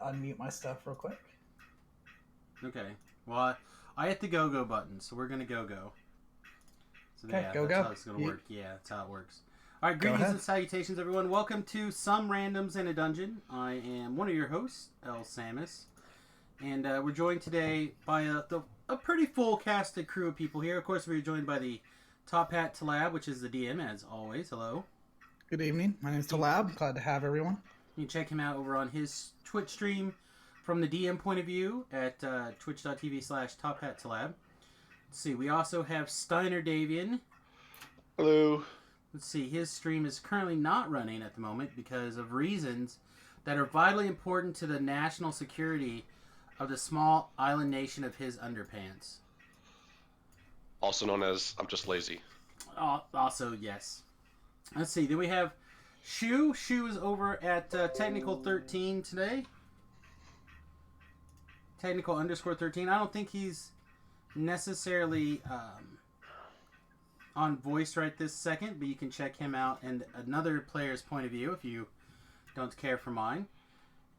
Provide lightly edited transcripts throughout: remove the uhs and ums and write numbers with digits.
unmute my stuff real quick. Okay. Well, I hit the go button, so we're gonna go. So Okay, yeah, go. how it's gonna work. Yeah, that's how it works. All right, Go greetings ahead. and salutations, everyone. Welcome to Some Randoms in a Dungeon. I am one of your hosts, Samius, and we're joined today by a pretty full casted crew of people here. Of course, we're joined by the Top Hat Talab, which is the DM, as always. Hello. Good evening. My name is Talab. Glad to have everyone. You can check him out over on his Twitch stream from the DM point of view at twitch.tv/TopHatTalab. Let's see, we also have Steiner Davian. Hello. Let's see, his stream is currently not running at the moment because of reasons that are vitally important to the national security of the small island nation of his underpants. Also known as I'm just lazy. Also, yes. Let's see, then we have Shu. Shu is over at Technical 13 today. Technical _13. I don't think he's necessarily on voice right this second, but you can check him out and another player's point of view if you don't care for mine.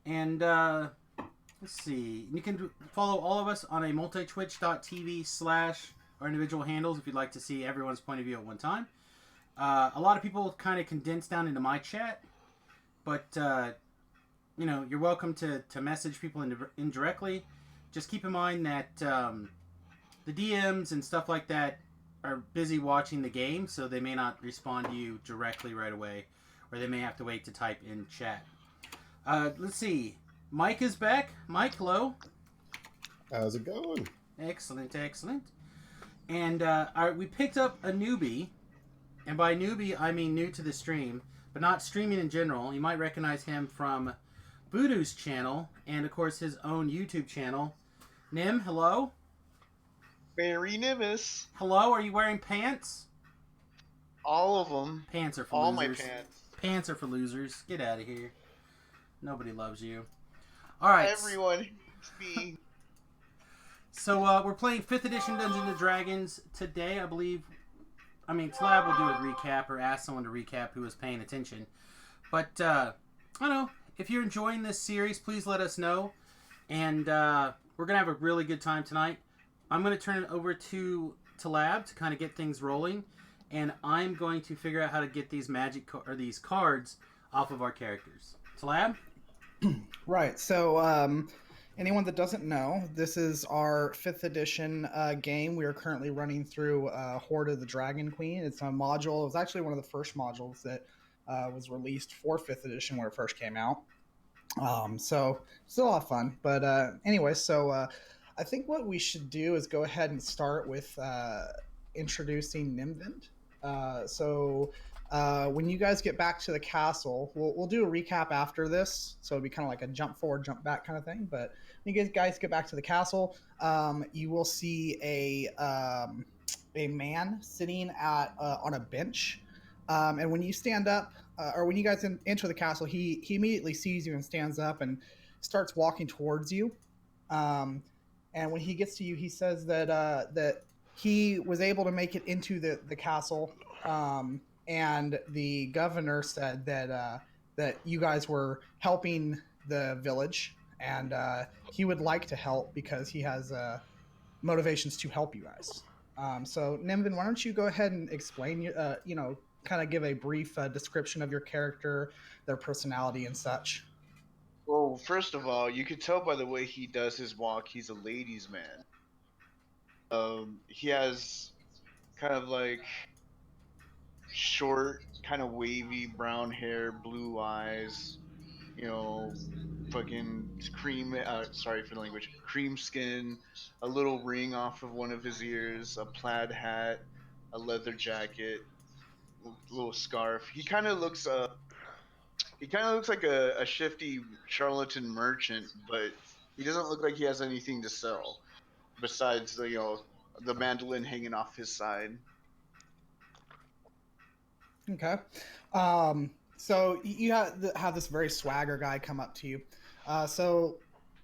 And let's see, you can follow all of us on a multitwitch.tv/ our individual handles if you'd like to see everyone's point of view at one time. A lot of people kind of condense down into my chat, but you're welcome to message people indirectly. Just keep in mind that the DMs and stuff like that are busy watching the game, so they may not respond to you directly right away, or they may have to wait to type in chat. Let's see. Mike is back. Mike, hello. How's it going? Excellent. And we picked up a newbie, and by newbie I mean new to the stream, but not streaming in general. You might recognize him from Voodoo's channel, and of course his own YouTube channel. Nim, hello. Very Nimbus. Hello, are you wearing pants? All of them. Pants are for all losers. My pants. Pants are for losers. Get out of here. Nobody loves you. All right. Everyone hates me. So we're playing 5th edition Dungeons and Dragons today, I believe. I mean, Tlab will do a recap or ask someone to recap who was paying attention. But, I don't know. If you're enjoying this series, please let us know. And we're going to have a really good time tonight. I'm going to turn it over to Lab to kind of get things rolling, and I'm going to figure out how to get these these cards off of our characters. Lab? Right. So, anyone that doesn't know, this is our 5th edition game. We are currently running through Horde of the Dragon Queen. It's a module. It was actually one of the first modules that was released for 5th edition when it first came out. So still a lot of fun. But anyway, so I think what we should do is go ahead and start with introducing Nimvind. So when you guys get back to the castle, we'll do a recap after this. So it'll be kind of like a jump forward, jump back kind of thing. But when you guys get back to the castle, you will see a man sitting on a bench. And when you stand up, or when you guys enter the castle, he immediately sees you and stands up and starts walking towards you. And when he gets to you, he says that he was able to make it into the castle, and the governor said that you guys were helping the village, and he would like to help because he has motivations to help you guys. So, Nimvin, why don't you go ahead and explain, kind of give a brief description of your character, their personality, and such. Well, first of all, you can tell by the way he does his walk, he's a ladies' man. He has kind of like short, kind of wavy brown hair, blue eyes, fucking cream, sorry for the language, cream skin, a little ring off of one of his ears, a plaid hat, a leather jacket, a little scarf. He kind of looks like a shifty charlatan merchant, but he doesn't look like he has anything to sell besides the mandolin hanging off his side. Okay. So you have this very swagger guy come up to you. So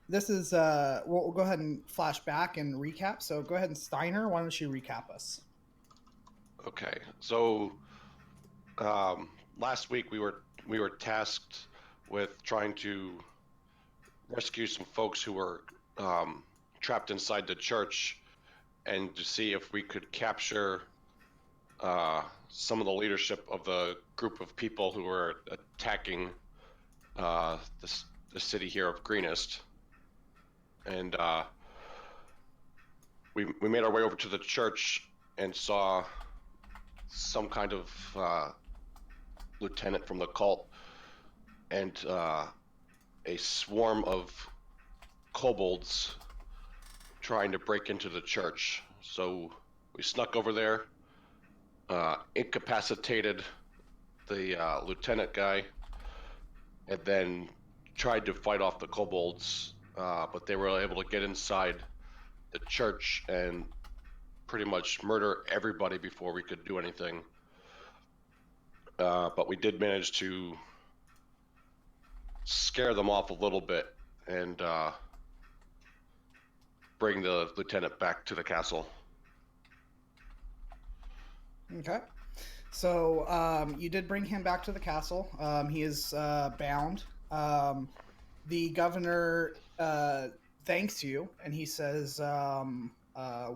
this is we'll go ahead and flash back and recap. So go ahead and Steiner, why don't you recap us? Okay. So last week we were tasked with trying to rescue some folks who were trapped inside the church, and to see if we could capture some of the leadership of the group of people who were attacking the city here of Greenest. And we made our way over to the church and saw some kind of lieutenant from the cult and a swarm of kobolds trying to break into the church. So we snuck over there, incapacitated the lieutenant guy, and then tried to fight off the kobolds, but they were able to get inside the church and pretty much murder everybody before we could do anything. But we did manage to scare them off a little bit and bring the lieutenant back to the castle. Okay. So you did bring him back to the castle. He is bound. The governor thanks you, and he says,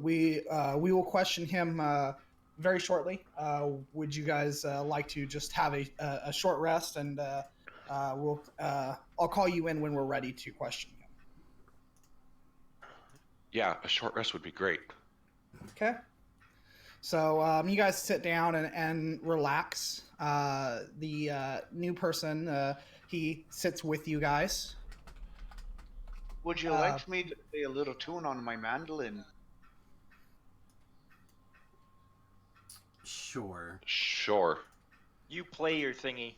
we will question him very shortly. Would you guys like to just have a short rest, and I'll call you in when we're ready to question him. Yeah, a short rest would be great. Okay. So you guys sit down and relax. The new person, he sits with you guys. Would you like me to play a little tune on my mandolin? Sure. Sure. You play your thingy.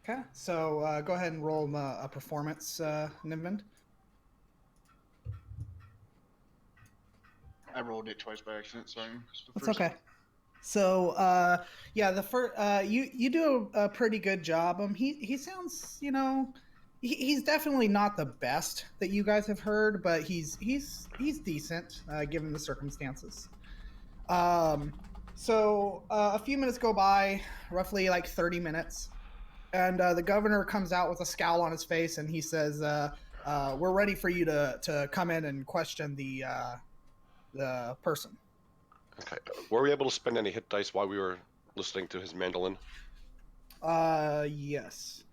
Okay. So go ahead and roll a performance, Nimbind. I rolled it twice by accident, sorry. That's okay. So, yeah, the first, you do a pretty good job. He sounds, he's definitely not the best that you guys have heard, but he's decent, given the circumstances. So a few minutes go by, roughly like 30 minutes, and the governor comes out with a scowl on his face, and he says, we're ready for you to come in and question the person. Okay. Were we able to spend any hit dice while we were listening to his mandolin? Yes.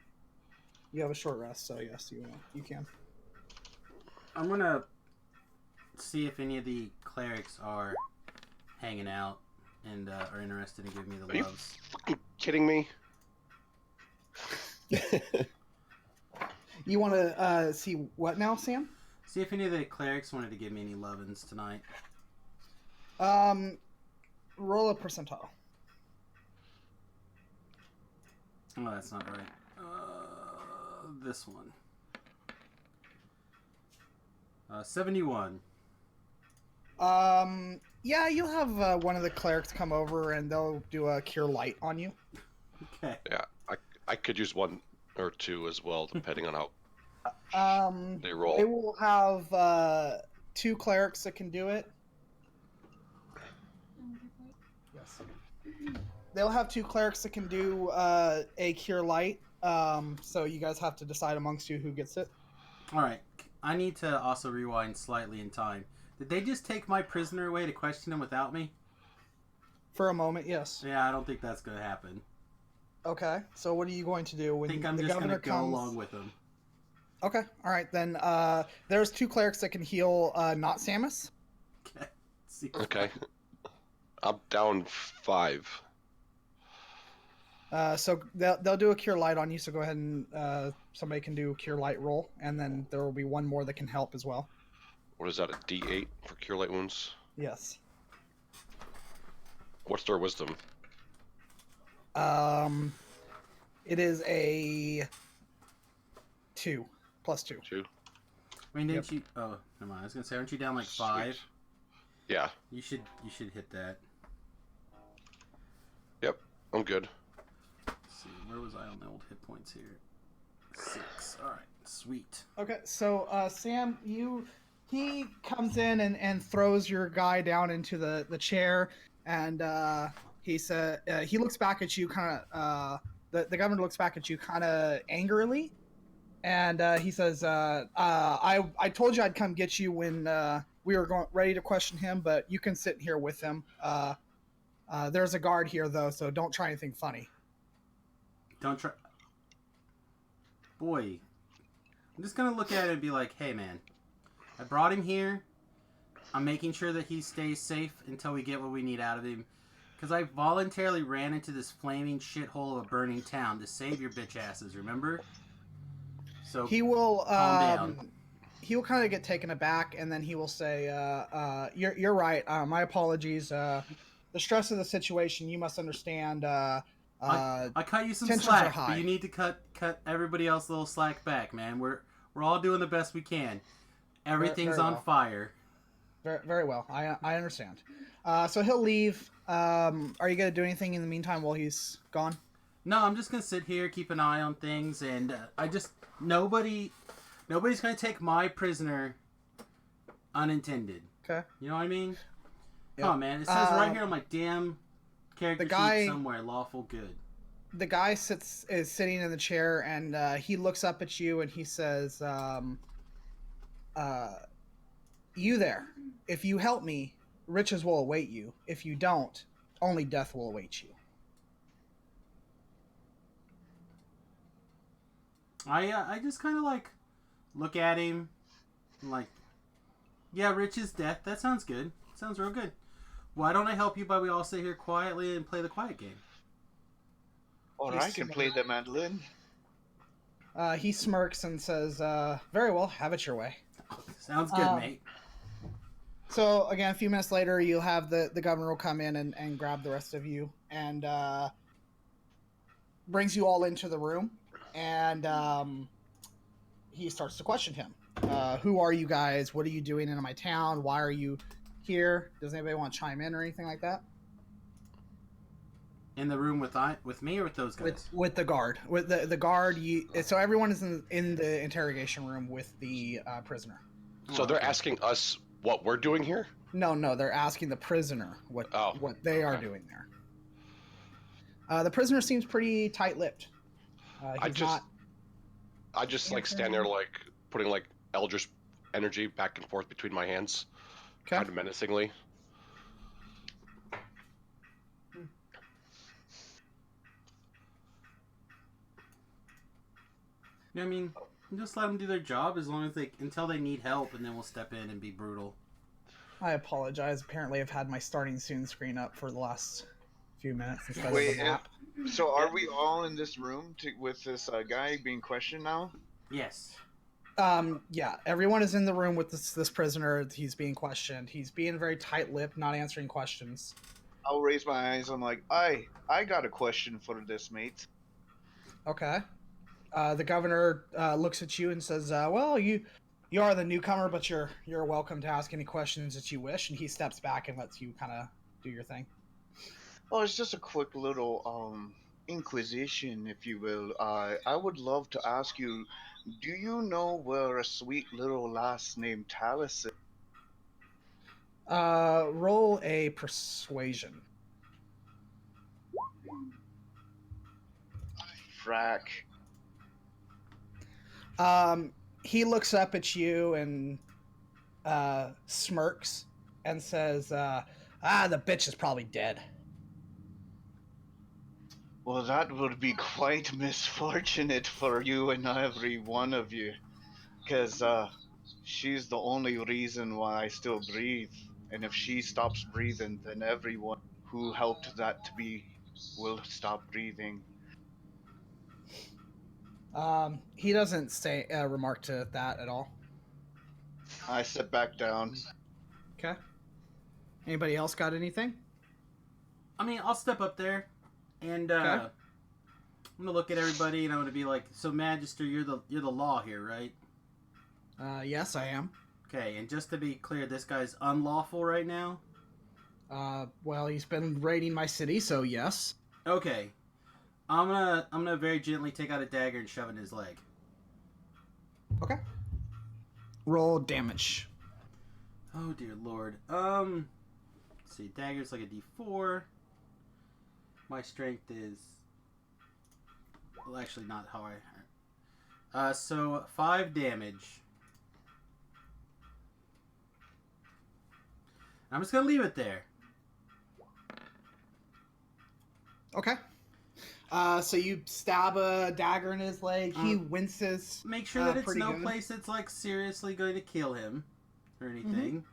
You have a short rest, so yes, you can. I'm gonna see if any of the clerics are hanging out and are interested in giving me the Are you loves. fucking kidding me? You want to see what now, Sam? See if any of the clerics wanted to give me any lovin's tonight. Roll a percentile. Oh, that's not right. This one. 71. Yeah, you'll have one of the clerics come over and they'll do a cure light on you. Okay. Yeah, I could use one or two as well, depending on how they roll. They will have 2 clerics that can do it. Yes. They'll have 2 clerics that can do a cure light. So you guys have to decide amongst you who gets it. All right. I need to also rewind slightly in time. Did they just take my prisoner away to question him without me? For a moment, yes. Yeah, I don't think that's going to happen. Okay. So what are you going to do when I think the I'm just going to governor go comes? along with him. Okay. All right. Then there's 2 clerics that can heal not Samius. Okay. See. Okay. I'm down 5. So they'll do a cure light on you. So go ahead and somebody can do a cure light roll, and then there will be one more that can help as well. What is that, a D8 for cure light wounds? Yes. What's their wisdom? It is a 2 plus 2. 2? I mean, didn't you? Oh, never mind. I was gonna say, aren't you down like 5? Sweet. Yeah. You should hit that. Yep. I'm good. Let's see, where was I on the old hit points here? 6. All right, sweet. Okay. So Sam, he comes in and throws your guy down into the chair, and he said he looks back at you kind of. The governor looks back at you kind of angrily, and he says, "I told you I'd come get you when we were ready to question him, but you can sit here with him. There's a guard here though, so don't try anything funny." Don't try. Boy, I'm just gonna look at it and be like, "Hey, man, I brought him here. I'm making sure that he stays safe until we get what we need out of him. Because I voluntarily ran into this flaming shithole of a burning town to save your bitch asses, remember? So He will calm down. he will kind of get taken aback, and then he will say, "You're right. My apologies. The stress of the situation, you must understand. I cut you some tensions slack, are high." but you need to cut everybody else a little slack back, man. We're all doing the best we can. Everything's very on well. fire. Very, very well. I understand. So he'll leave. Are you gonna do anything in the meantime while he's gone? No, I'm just gonna sit here, keep an eye on things, and nobody's gonna take my prisoner unintended. Okay. You know what I mean? Yep. Come on, man. It says right here on my damn character the guy- sheet somewhere, lawful good. The guy is sitting in the chair, and he looks up at you, and he says, "You there? If you help me, riches will await you. If you don't, only death will await you." I just kind of like look at him, and like, yeah, rich is death. That sounds good. Sounds real good. Why don't I help you? But we all sit here quietly and play the quiet game. Or I can play the mandolin. He smirks and says, "Very well, have it your way." Sounds good, mate. So again, a few minutes later, you'll have the governor will come in and grab the rest of you and brings you all into the room, and he starts to question him. Who are you guys? What are you doing in my town? Why are you here? Does anybody want to chime in or anything like that? In the room with me or with those guys? With the guard. With the guard, so everyone is in the interrogation room with the prisoner. So they're asking us what we're doing here? No, they're asking the prisoner what they are doing there. The prisoner seems pretty tight-lipped. I just like stand there like putting like eldritch energy back and forth between my hands, kind of menacingly. I mean, just let them do their job until they need help, and then we'll step in and be brutal. I apologize. Apparently, I've had my starting soon screen up for the last few minutes instead Wait, of the map. So are we all in this room with this guy being questioned now? Yes. Yeah, everyone is in the room with this prisoner. He's being questioned. He's being very tight-lipped, not answering questions. I'll raise my eyes. I'm like, I got a question for this, mate. Okay. The governor looks at you and says, "Well, you are the newcomer, but you're welcome to ask any questions that you wish." And he steps back and lets you kind of do your thing. Oh, it's just a quick little inquisition, if you will. I would love to ask you, do you know where a sweet little lass named Talus is? Roll a persuasion. Frack. He looks up at you and smirks and says, the bitch is probably dead." Well, that would be quite misfortunate for you and every one of you. Because she's the only reason why I still breathe. And if she stops breathing, then everyone who helped that to be will stop breathing. He doesn't say remark to that at all. I sit back down. Okay. Anybody else got anything? I mean, I'll step up there, and I'm gonna look at everybody, and I'm gonna be like, "So, Magister, you're the law here, right?" Yes, I am. Okay, and just to be clear, this guy's unlawful right now? Well, he's been raiding my city, so yes. Okay. I'm gonna very gently take out a dagger and shove it in his leg. Okay. Roll damage. Oh dear lord. Let's see, dagger's like a D4. My strength is, well, actually not how I. So 5 damage. I'm just gonna leave it there. Okay. So you stab a dagger in his leg. He winces. Make sure that it's pretty no good. place that's like seriously going to kill him or anything.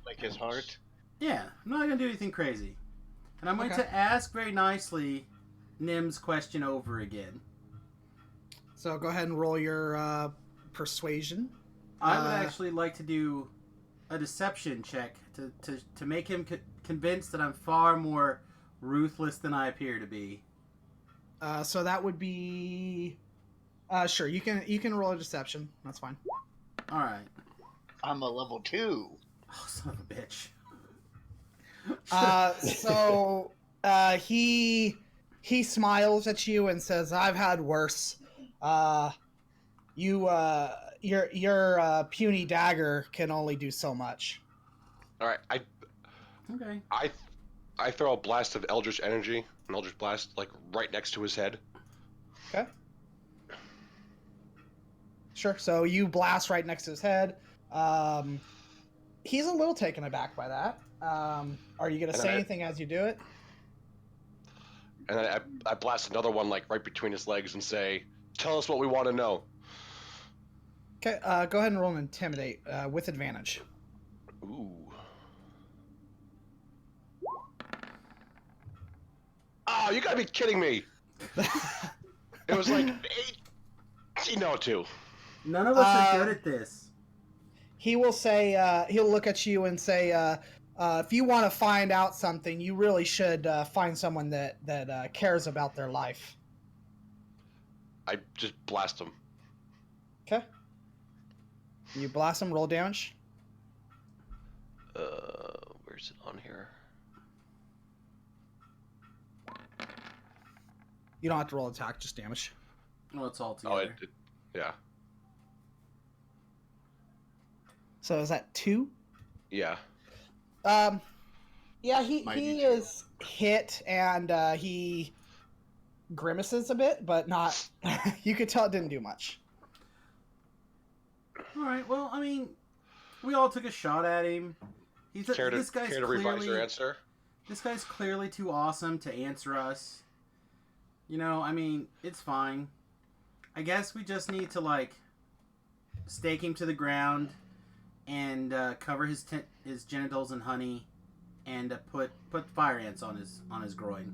Like his heart. Yeah, I'm not gonna do anything crazy. And I'm going Okay. to ask very nicely Nim's question over again. So go ahead and roll your persuasion. I would actually like to do a deception check to make him convinced that I'm far more ruthless than I appear to be. So that would be. Sure, you can roll a deception. That's fine. All right. I'm a level 2. Oh, son of a bitch. So he smiles at you and says, "I've had worse. Your puny dagger can only do so much." All right, Okay. I throw a blast of Eldritch Energy, an Eldritch Blast, like right next to his head. Okay. Sure. So you blast right next to his head. He's a little taken aback by that. Are you gonna say anything as you do it? And then I blast another one like right between his legs and say, "Tell us what we want to know." Okay. Go ahead and roll an intimidate with advantage. Ooh. Oh, you gotta be kidding me! It was like 1802. None of us are good at this. He will say, he'll look at you and say, if you want to find out something, you really should find someone that cares about their life. I just blast him. Okay. You blast him, roll damage. Where's it on here? You don't have to roll attack, just damage. Well, it's all Oh, together. yeah. So is that 2? Yeah. Yeah, Might he be is hit and he grimaces a bit, but not. You could tell it didn't do much. All right. Well, I mean, we all took a shot at him. Care This guy's to revise your clearly answer? this guy's clearly too awesome to answer us. You know, I mean, it's fine. I guess we just need to like stake him to the ground and cover his genitals in honey and put fire ants on his groin.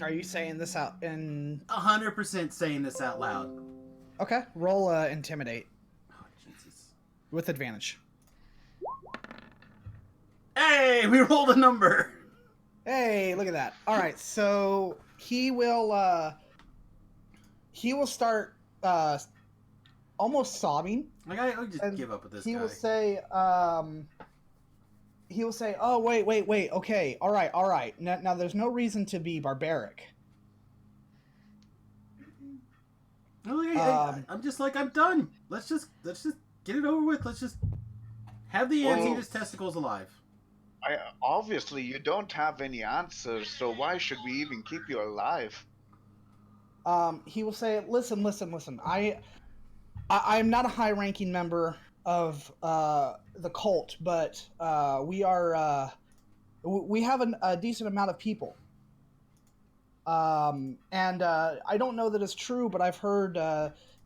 Are you saying this out in? 100% saying this out loud. Okay, roll intimidate Oh Jesus! with advantage. Hey, we rolled a number. Hey, look at that. All right, so he will start almost sobbing. Like I would just And give up with this he guy. will say, "Oh, wait. Okay, all right. Now there's no reason to be barbaric." I'm just like, I'm done. Let's just get it over with. Let's just have the ants eat his testicles alive. Obviously, you don't have any answers, so why should we even keep you alive? He will say, "Listen. I'm not a high-ranking member of the cult, but we have a decent amount of people. And I don't know that it's true, but I've heard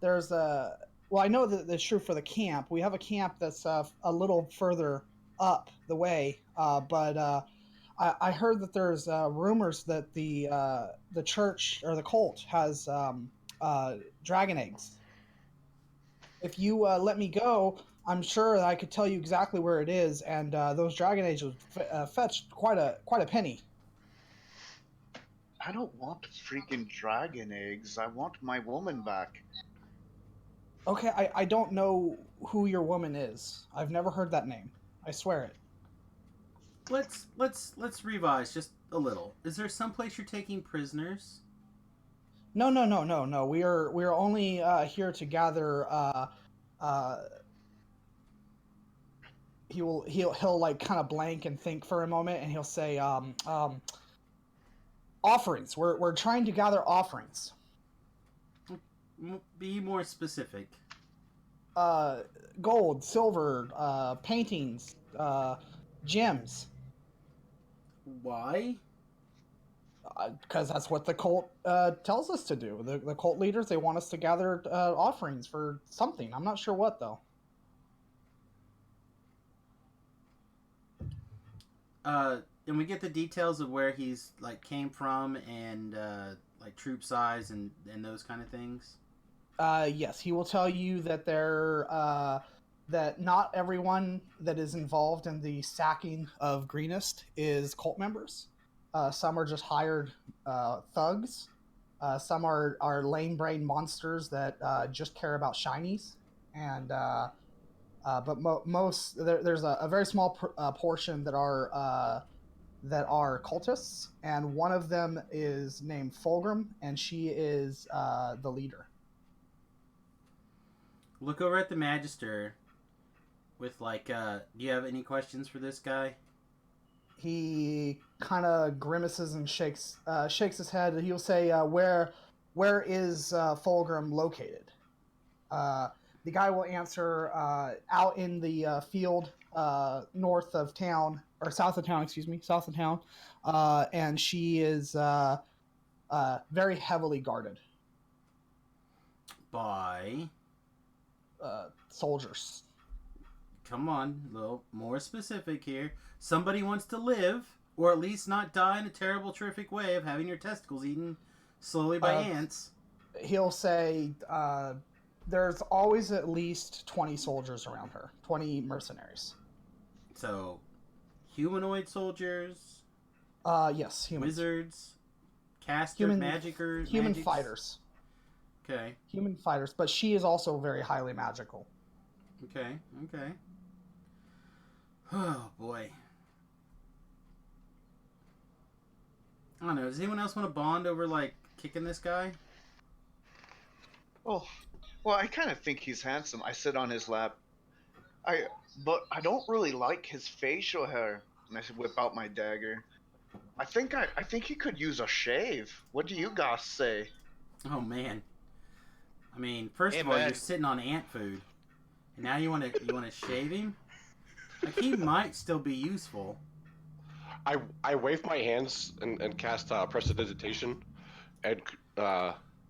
there's a. Well, I know that it's true for the camp. We have a camp that's a little further up the way, but I heard that there's rumors that the church or the cult has dragon eggs. If you let me go, I'm sure that I could tell you exactly where it is, and those dragon eggs would fetch quite a penny." I don't want freaking dragon eggs. I want my woman back. Okay, I don't know who your woman is. I've never heard that name. I swear it. Let's revise just a little. Is there someplace you're taking prisoners? No. We are only here to gather. He'll like kind of blank and think for a moment, and he'll say, "Offerings. We're trying to gather offerings." Be more specific. Gold, silver, paintings, gems. Why? Because that's what the cult tells us to do. The cult leaders, they want us to gather offerings for something. I'm not sure what, though. And we get the details of where he's like came from and like troop size and those kind of things. Yes, he will tell you that that not everyone that is involved in the sacking of Greenest is cult members. Some are just hired thugs. Some are lame-brained monsters that just care about shinies. And but most there's a very small portion that are cultists, and one of them is named Fulgrim, and she is the leader. Look over at the Magister with like, do you have any questions for this guy? He kind of grimaces and shakes his head. He'll say, "Where is Fulgrim located?" The guy will answer, "Out in the field north of town, or south of town, excuse me, south of town." And she is very heavily guarded By soldiers. Come on, a little more specific here. Somebody wants to live, or at least not die in a terrible, terrific way of having your testicles eaten slowly by ants. He'll say, there's always at least 20 soldiers around her, 20 mercenaries. So, humanoid soldiers? Yes, humans. Wizards? Magicers? Human fighters. Okay. Human fighters, but she is also very highly magical. Okay. Oh, boy. I don't know. Does anyone else want to bond over, like, kicking this guy? Oh, well, I kind of think he's handsome. I sit on his lap. But I don't really like his facial hair. And I whip out my dagger. I think he could use a shave. What do you guys say? Oh, man. I mean, first Hey, of all, man. you're sitting on ant food. And now you want to shave him? Like, he might still be useful. I wave my hands and cast Prestidigitation and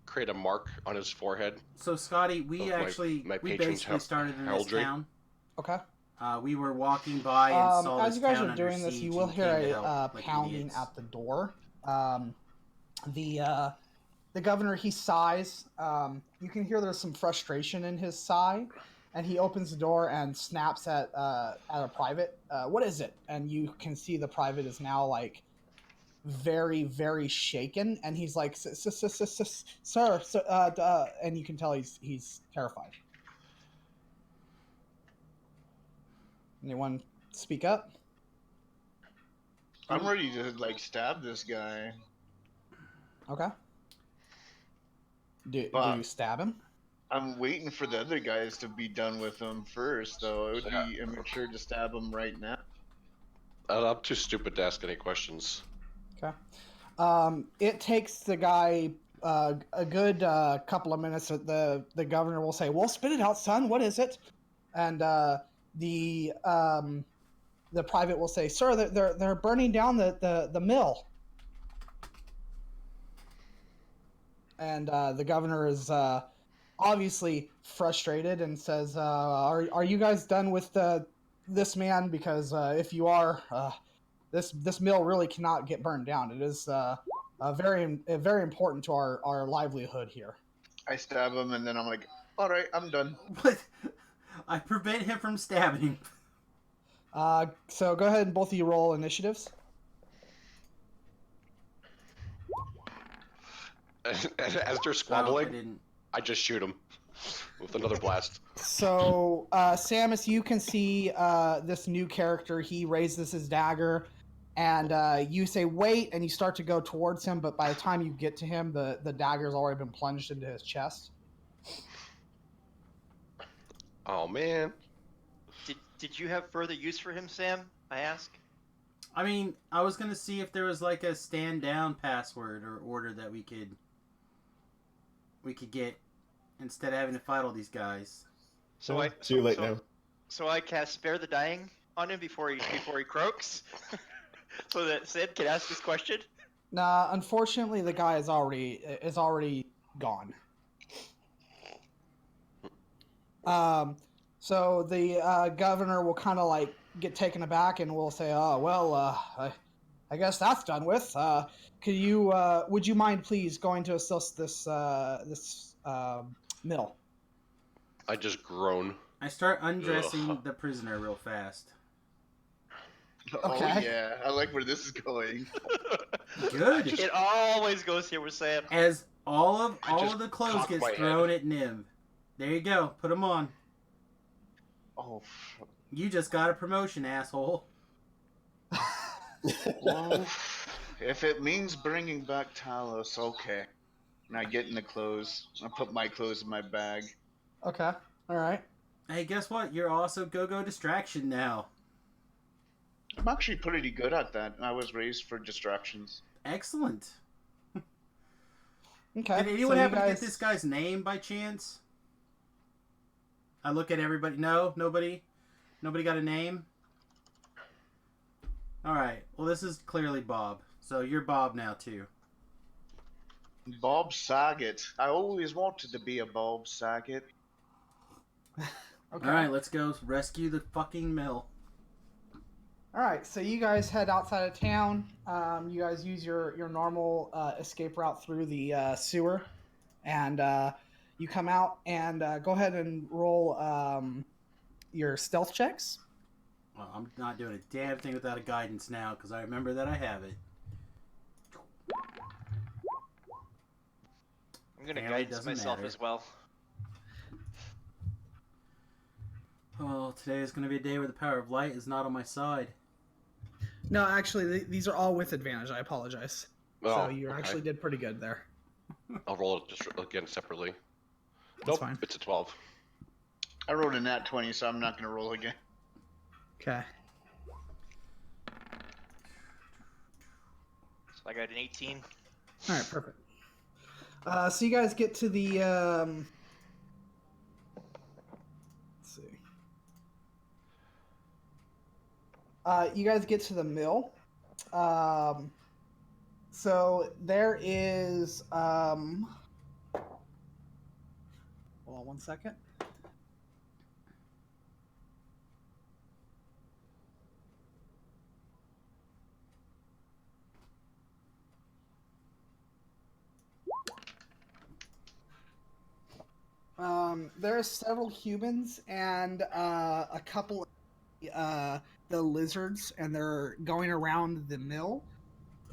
create a mark on his forehead. So, Scotty, we Oh, actually my we patron's basically started in this heraldry. town. Okay. We were walking by and saw As this you guys town are under doing this, siege you will and hear came to a help like pounding idiots. at the door. The governor, he sighs. You can hear there's some frustration in his sigh, and he opens the door and snaps at a private. What is it? And you can see the private is now like very, very shaken, and he's like, "Sir," and you can tell he's terrified. Anyone speak up? I'm ready to like stab this guy. Okay. Do But- you stab him? I'm waiting for the other guys to be done with him first, though. It would be immature to stab him right now. I'm too stupid to ask any questions. Okay. It takes the guy a good couple of minutes. The governor will say, "Well, spit it out, son. What is it?" And the private will say, "Sir, they're burning down the mill." And the governor is obviously frustrated and says, "Are you guys done with this man? Because if you are, this mill really cannot get burned down. It is very important to our livelihood here." I stab him, and then I'm like, all right, I'm done. What? I prevent him from stabbing. So go ahead and both of you roll initiatives. As they're I squabbling, didn't. I just shoot him with another blast. So Samus, you can see this new character. He raises his dagger, and you say wait, and you start to go towards him. But by the time you get to him, the dagger's already been plunged into his chest. Oh man. Did you have further use for him, Sam? I ask. I mean, I was gonna see if there was like a stand down password or order that we could get instead of having to fight all these guys. So Well, too late now. So I cast Spare the Dying on him before he croaks, so that Sid can ask his question. Nah, unfortunately, the guy is already gone. So the governor will kind of like get taken aback and will say, "Oh well, I guess that's done with. Would you mind please going to assist this mill?" I just groan. I start undressing Ugh. the prisoner real fast. Oh Okay. yeah, I like where this is going. Good. It always goes here with Sam. As all of just the clothes cock gets my thrown head. at Nim. There you go. Put them on. Oh, You just got a promotion, asshole. well, if it means bringing back Talos, okay. And I get in the clothes. I put my clothes in my bag. Okay. All right. Hey, guess what? You're also go-go distraction now. I'm actually pretty good at that. I was raised for distractions. Excellent. Okay. Did anyone so happen you to guys... get this guy's name by chance? I look at everybody. No, nobody. Nobody got a name. All right. Well, this is clearly Bob. So you're Bob now too. Bob Saget. I always wanted to be a Bob Saget. Okay. All right, let's go rescue the fucking mill. All right, so you guys head outside of town. You guys use your normal escape route through the sewer, and you come out and go ahead and roll your stealth checks. Well, I'm not doing a damn thing without a guidance now because I remember that I have it. I'm gonna Apparently guidance doesn't myself matter. as well. Oh, today is going to be a day where the power of light is not on my side. No, actually, these are all with advantage. I apologize. Oh, So you okay. actually did pretty good there. I'll roll it just again separately. That's Nope, fine. it's a 12. I rolled a nat 20, so I'm not going to roll again. Okay. So I got an 18. All right, perfect. So you guys get to the... let's see. You guys get to the mill. So there is... hold on one second. There are several humans and a couple the lizards, and they're going around the mill.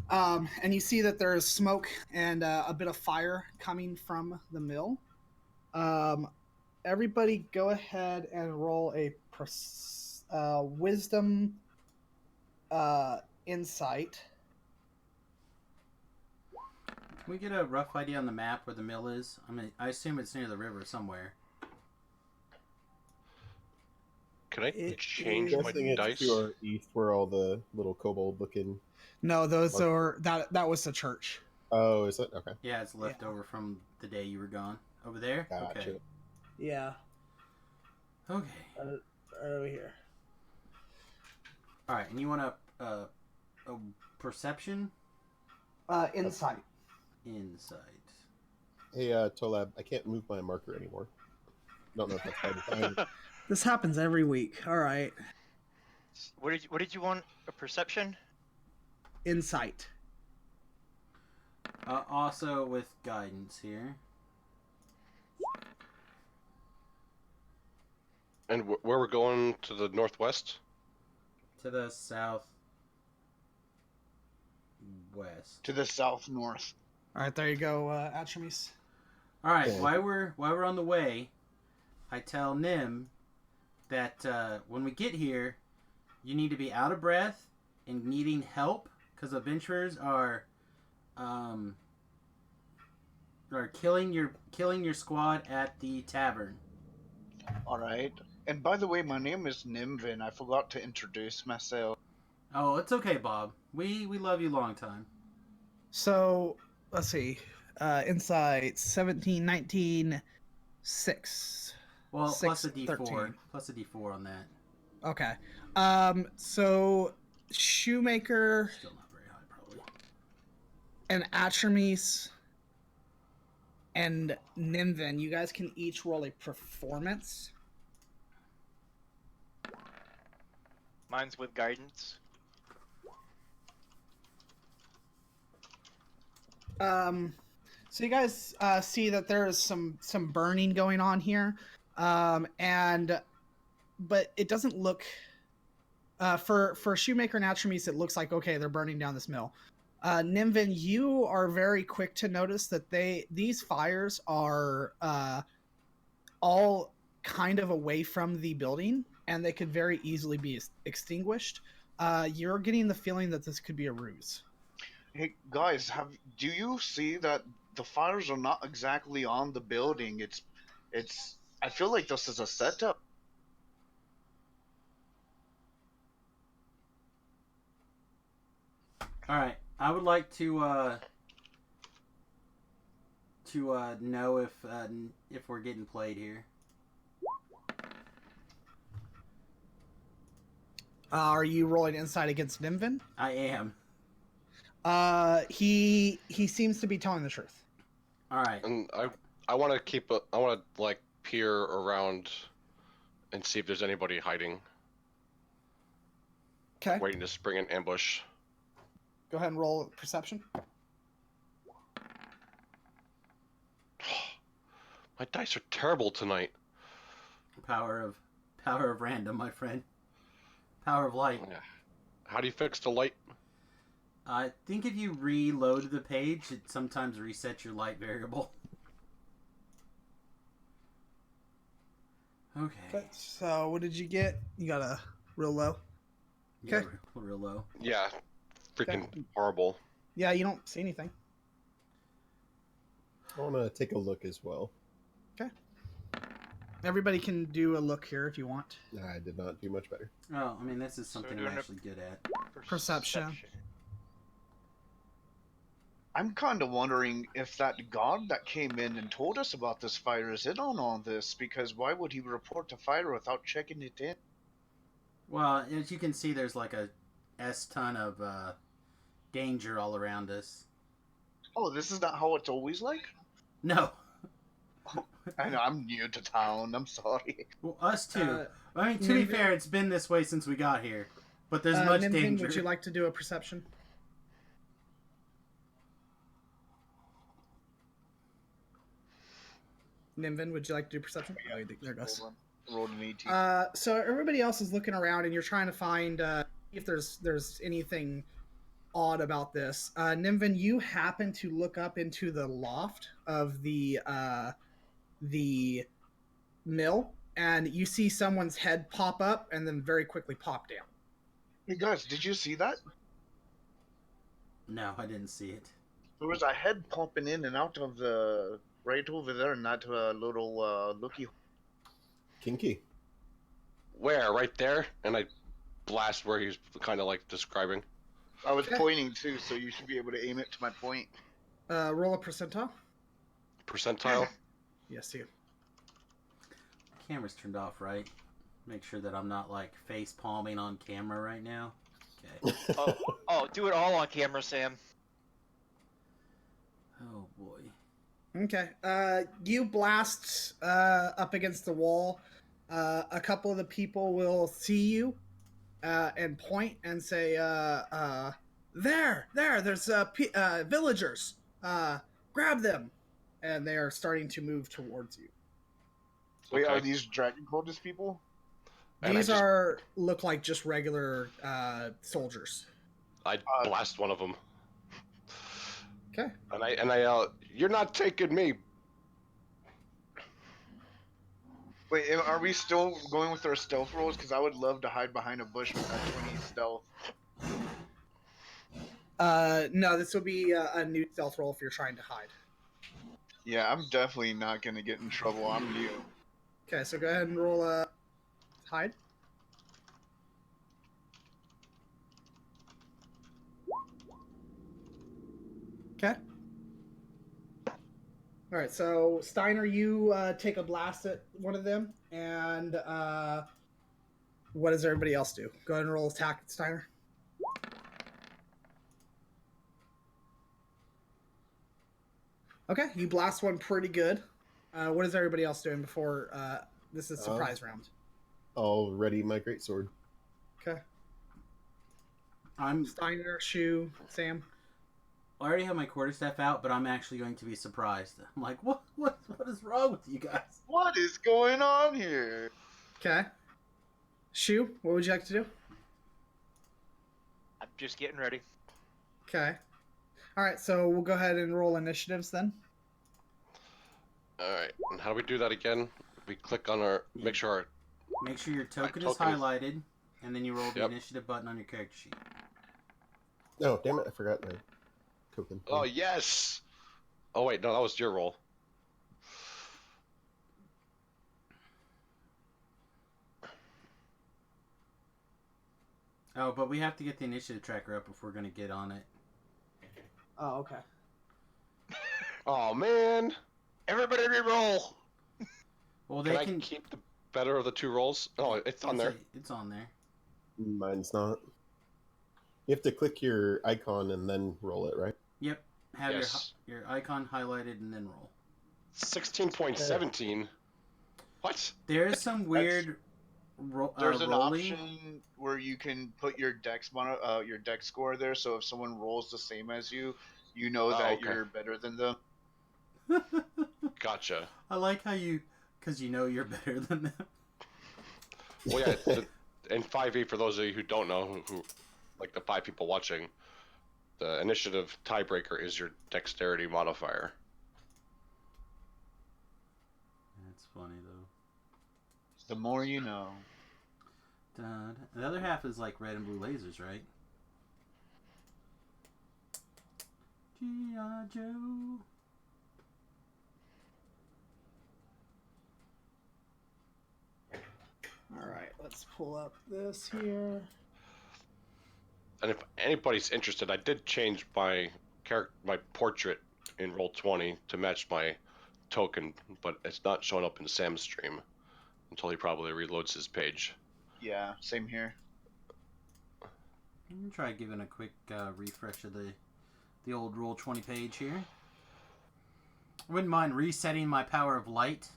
And you see that there's smoke and a bit of fire coming from the mill. Everybody go ahead and roll a wisdom insight. Can we get a rough idea on the map where the mill is? I mean, I assume it's near the river somewhere. Can I It change is- my Guessing it's dice? to our east where all the little kobold-looking... No, those are that was the church. Oh, is it? Okay. Yeah, it's left over from the day you were gone. Over there? Gotcha. Okay. Yeah, Okay. over here. Alright, and you want a perception? Insight. Insight. Hey, Tolab, I can't move my marker anymore. Don't know if that's by design. This happens every week. All right. What did you want? A perception? Insight. Also with guidance here. And where we're going to the northwest? To the south west. To the south north. All right, there you go, Atramis. Alright, Yeah. while we're on the way, I tell Nim that when we get here, you need to be out of breath and needing help because adventurers are killing your squad at the tavern. All right. And by the way, my name is Nimvin. I forgot to introduce myself. Oh, it's okay, Bob. We love you long time. So let's see. Insight 17, 19, 6. Well, 6, plus a D4. 13. Plus a D4 on that. Okay. So Shoemaker Still not very high, probably. and Atramis and Nimvin, you guys can each roll a performance. Mine's with guidance. So you guys see that there is some burning going on here, but it doesn't look for Shoemaker and Atramis, it looks like okay, they're burning down this mill. Nimvin, you are very quick to notice that these fires are all kind of away from the building, and they could very easily be extinguished. You're getting the feeling that this could be a ruse. Hey guys, do you see that the fires are not exactly on the building? It's. I feel like this is a setup. All right, I would like to know if we're getting played here. Are you rolling insight against Nimvin? I am. He seems to be telling the truth. All right. And I want to I want to like peer around and see if there's anybody hiding, Okay. waiting to spring an ambush. Go ahead and roll perception. My dice are terrible tonight. Power of random, my friend. Power of light. Yeah. How do you fix the light? I think if you reload the page, it sometimes resets your light variable. Okay. So what did you get? You got a real low. Yeah, Okay. real low. Yeah, freaking horrible. Yeah, you don't see anything. I want to take a look as well. Okay. Everybody can do a look here if you want. I did not do much better. Oh, I mean, this is something I'm doing a- actually good at. Perception. I'm kind of wondering if that god that came in and told us about this fire is in on all this, because why would he report a fire without checking it in? Well, as you can see, there's like a ton of danger all around us. Oh, this is not how it's always like? No. I know, I'm new to town, I'm sorry. Well, us too. I mean, to be fair, it's been this way since we got here. But there's much Nimvin, danger. would you like to do a perception? Nimvin, would you like to do perception? Yeah. Oh, there it goes. Rolled an 18. So everybody else is looking around, and you're trying to find if there's anything odd about this. Nimvin, you happen to look up into the loft of the mill, and you see someone's head pop up and then very quickly pop down. Hey guys, did you see that? No, I didn't see it. There was a head popping in and out of the right over there in that little looky. Kinky. Where? Right there? And I blast where he's kind of like describing. I was pointing too, so you should be able to aim it to my point. Roll a percentile. Percentile? Yes, you. Camera's turned off, right? Make sure that I'm not like face palming on camera right now. Okay. Oh, do it all on camera, Sam. Oh boy. Okay. You blast up against the wall. A couple of the people will see you and point and say, there's villagers. Grab them. And they are starting to move towards you. Wait, Okay. are these dragon cultist people? And These look like just regular soldiers. I blast one of them. Okay. And I yell, "You're not taking me!" Wait, are we still going with our stealth rolls? Because I would love to hide behind a bush with that 20 stealth. No, this will be a new stealth roll if you're trying to hide. Yeah, I'm definitely not going to get in trouble. I'm new. Okay, so go ahead and roll a hide. Okay. All right, so Steiner, you take a blast at one of them, and what does everybody else do? Go ahead and roll attack at Steiner. Okay, you blast one pretty good. What is everybody else doing before this is surprise round? I'll ready my greatsword. Okay. I'm Steiner, Shu, Sam. I already have my quarterstaff out, but I'm actually going to be surprised. I'm like, what is wrong with you guys? What is going on here? Okay. Shu, what would you like to do? I'm just getting ready. Okay. All right, so we'll go ahead and roll initiatives then. All right. And how do we do that again? We click on our. Make sure your token is token is- highlighted, and then you roll the Yep. initiative button on your character sheet. Oh, damn it! I forgot my token. Oh yes. Oh wait, no, that was your roll. Oh, but we have to get the initiative tracker up if we're going to get on it. Oh, okay. Oh man. Everybody re-roll. Well, Can they I can keep the better of the two rolls? Oh, it's on there. It's on there. Mine's not. You have to click your icon and then roll it, right? Yep. Have Yes. your icon highlighted and then roll. 16.17. What? There is some weird There's an rolling. option where you can put your dex your dex score there, so if someone rolls the same as you, you know Oh, that okay. you're better than them. Gotcha. I like how because you know you're better than them. Well, yeah. In 5e, for those of you who don't know, who like the 5 people watching, the initiative tiebreaker is your dexterity modifier. That's funny though. The more you know. The other half is like red and blue lasers, right? G.I. Joe. All right, let's pull up this here. And if anybody's interested, I did change my portrait in Roll20 to match my token, but it's not showing up in Sam's stream until he probably reloads his page. Yeah, same here. I'm gonna try giving a quick refresh of the old Roll20 page here. I wouldn't mind resetting my power of light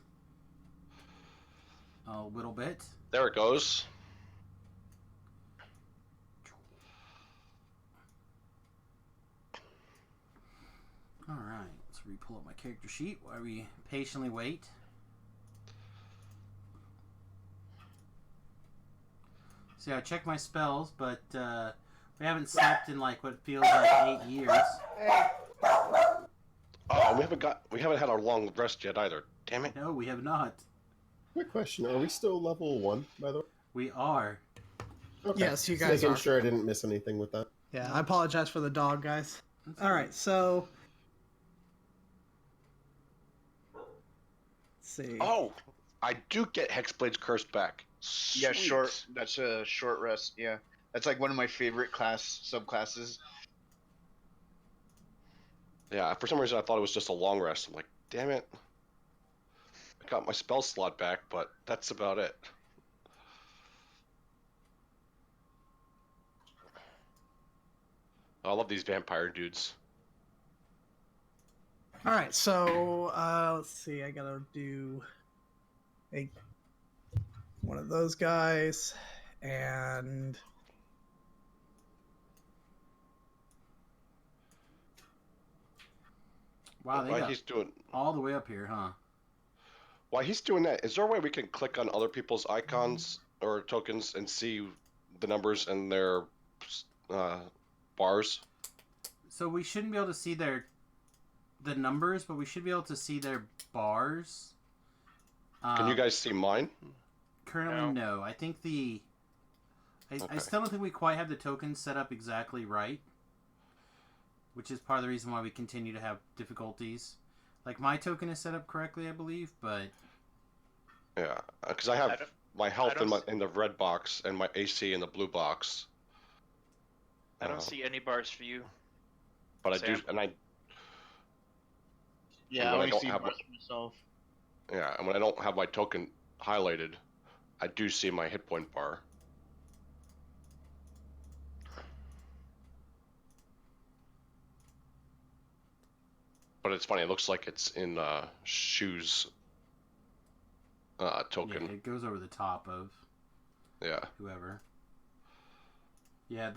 a little bit. There it goes. Alright, let's re-pull up my character sheet while we patiently wait. See, I checked my spells, but we haven't slept in like what feels like 8 years. Oh, we haven't had our long rest yet either. Damn it. No, we have not. Quick question: are we still level 1, by the way? We are. Okay. Yes, you Just guys making are. sure I didn't miss anything with that. Yeah, I apologize for the dog, guys. That's All right, so let's see. Oh, I do get Hexblade's Curse back. Yeah, Sweet. short. That's a short rest. Yeah, that's like one of my favorite subclasses. Yeah, for some reason I thought it was just a long rest. I'm like, damn it. I got my spell slot back, but that's about it. I love these vampire dudes. All right, so let's see. I gotta do one of those guys, and Wow, they While got he's doing all the way up here, huh? while he's doing that, is there a way we can click on other people's icons or tokens and see the numbers and their bars? So we shouldn't be able to see the numbers, but we should be able to see their bars. Can you guys see mine? Currently, no. I think I Okay. still don't think we quite have the tokens set up exactly right, which is part of the reason why we continue to have difficulties. Like, my token is set up correctly, I believe, but Yeah, because I have my health in the red box and my AC in the blue box. I don't see any bars for you. But I Sam? do, and I. Yeah, And I when I only don't see have Rush myself. Yeah, and when I don't have my token highlighted, I do see my hit point bar. But it's funny, it looks like it's in shoes token. Yeah, it goes over the top of Yeah. whoever. Yeah,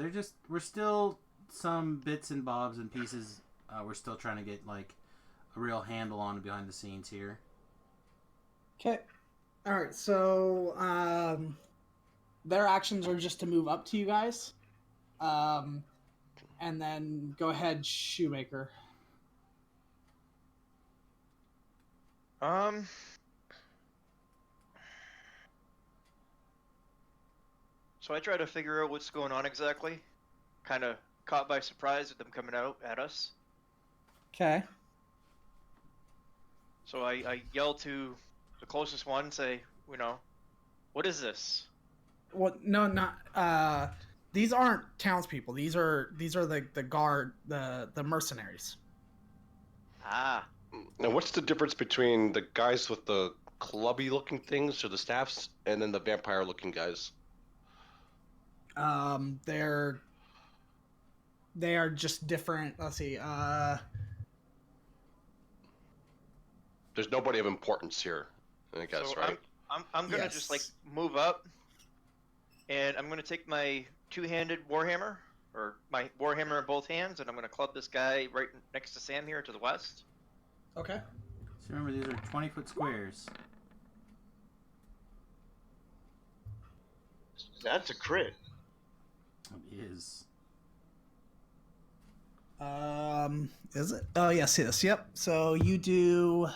we're still some bits and bobs and pieces. We're still trying to get like a real handle on behind the scenes here. Okay. All right. So their actions are just to move up to you guys, and then go ahead, Shoemaker. So I try to figure out what's going on exactly. Kind of caught by surprise with them coming out at us. Okay. So I yell to the closest one, say, what is this? Well, no, not. These aren't townspeople. These are the guard, the mercenaries. Ah, Now, what's the difference between the guys with the clubby-looking things, or the staffs, and then the vampire-looking guys? They are just different. Let's see. There's nobody of importance here, I guess, so right? I'm gonna just like Yes. move up, and I'm gonna take my two-handed warhammer, or my warhammer in both hands, and I'm gonna club this guy right next to Sam here to the west. Okay. So remember, these are 20-foot squares. That's a crit. It is. Is it? Oh yes, yes. Yep. So you do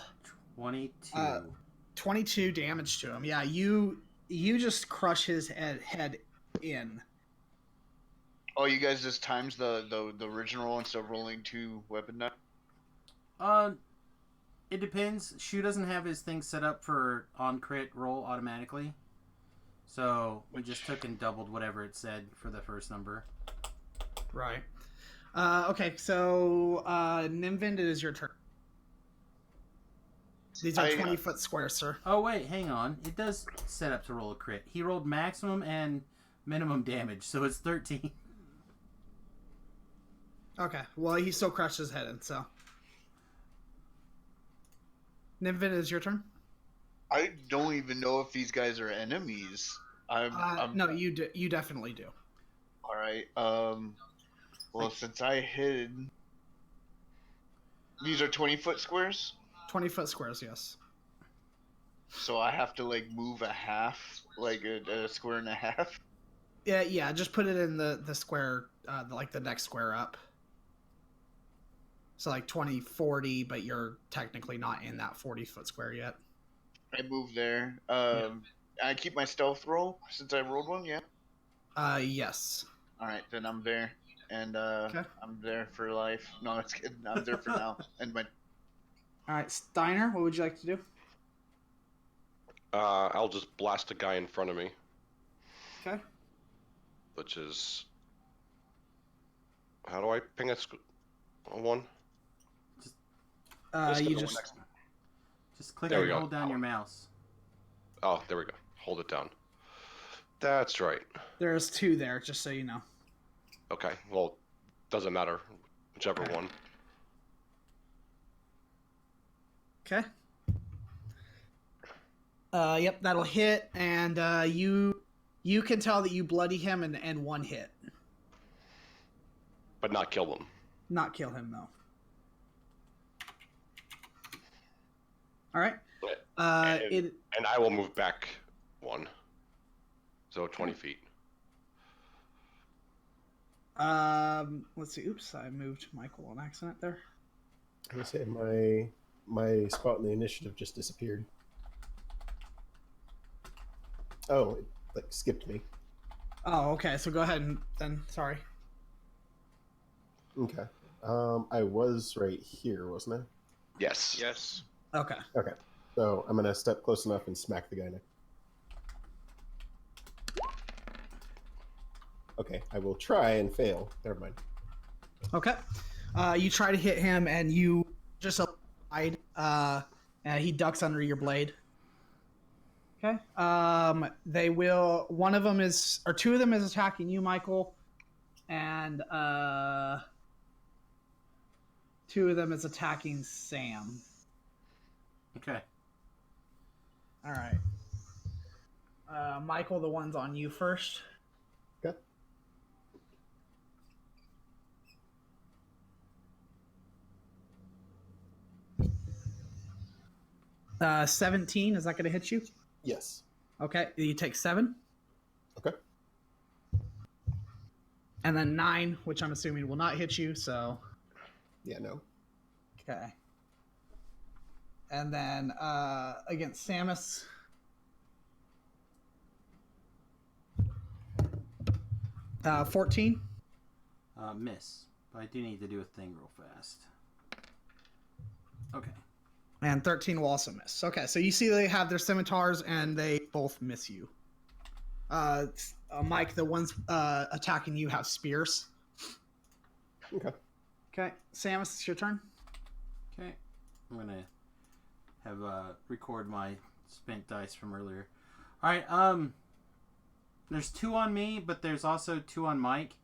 22. 22 damage to him. Yeah, you just crush his head in. Oh, you guys just times the original roll instead of rolling 2 weapon die? It depends. Shu doesn't have his thing set up for on crit roll automatically. So we just took and doubled whatever it said for the first number. Right. Okay, so Nimvind, it is your turn. These are 20-foot squares, sir. Oh wait, hang on. It does set up to roll a crit. He rolled maximum and minimum damage, so it's 13. Okay, well, he still crushed his head in, so. Nimvind, it is your turn. I don't even know if these guys are enemies. No, you definitely do. All right. Well, since I hid, these are 20-foot squares. 20-foot squares, yes. So I have to like move a half, like a square and a half. Yeah. Just put it in the square, like the next square up. So like 20, 40, but you're technically not in that 40-foot square yet. I move there. I keep my stealth roll since I rolled one. Yeah. Yes. All right, then I'm there, and Okay. I'm there for life. No, it's kidding. I'm there for now. And my All right, Steiner, what would you like to do? I'll just blast a guy in front of me, Okay. which is... How do I ping a one? You just Just click There we and go. hold down your mouse. Oh, there we go. Hold it down. That's right. there's 2 there, just so you know. Okay, well, doesn't matter. Whichever Okay. one. Okay. Yep, that'll hit, and you can tell that you bloody him and one hit. But not kill them. Not kill him though. All right. And I will move back 1. So 20 feet. Let's see. Oops, I moved Michael on accident there. I was gonna say my spot in the initiative just disappeared. Oh, it like skipped me. Oh, okay. So go ahead and then. Sorry. Okay. I was right here, wasn't I? Yes. Yes. Okay. Okay. So I'm gonna step close enough and smack the guy next. Okay, I will try and fail. Never mind. Okay. You try to hit him, and you just applied And he ducks under your blade. Okay. They will. One of them is, or two of them is attacking you, Michael, and two of them is attacking Sam. Okay. All right. Michael, the one's on you first. Okay. 17, is that going to hit you? Yes. Okay, you take 7. Okay. And then 9, which I'm assuming will not hit you, so... Yeah, no. Okay. And then against Samus... 14. Miss. But I do need to do a thing real fast. Okay. And 13 will also miss. Okay, so you see they have their scimitars and they both miss you. Mike, the ones attacking you have spears. Okay. Okay, Samus, it's your turn. Okay. I'm going to have record my spent dice from earlier. All right. There's 2 on me, but there's also 2 on Mike.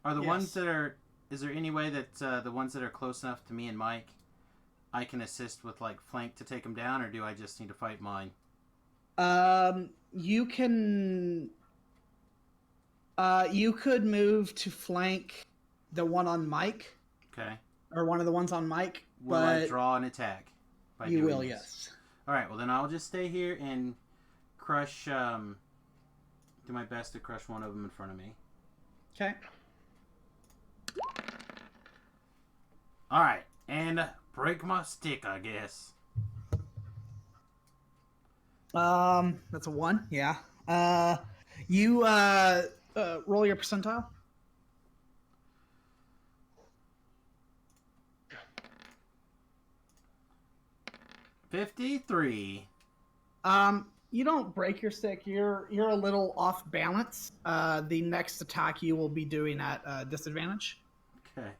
Are the ones that are... Is there any way that the ones that are close enough to me and Mike, I can assist with, like, flank to take them down, or do I just need to fight mine? You can... you could move to flank the one on Mike. Okay. Or one of the ones on Mike. Will but I draw an attack? By you doing will, this? yes. All right. Well, then I'll just stay here and crush... do my best to crush one of them in front of me. Okay. All right. And break my stick, I guess. That's a 1, yeah. You roll your percentile. 53. You don't break your stick. You're a little off balance. The next attack you will be doing at disadvantage. Okay.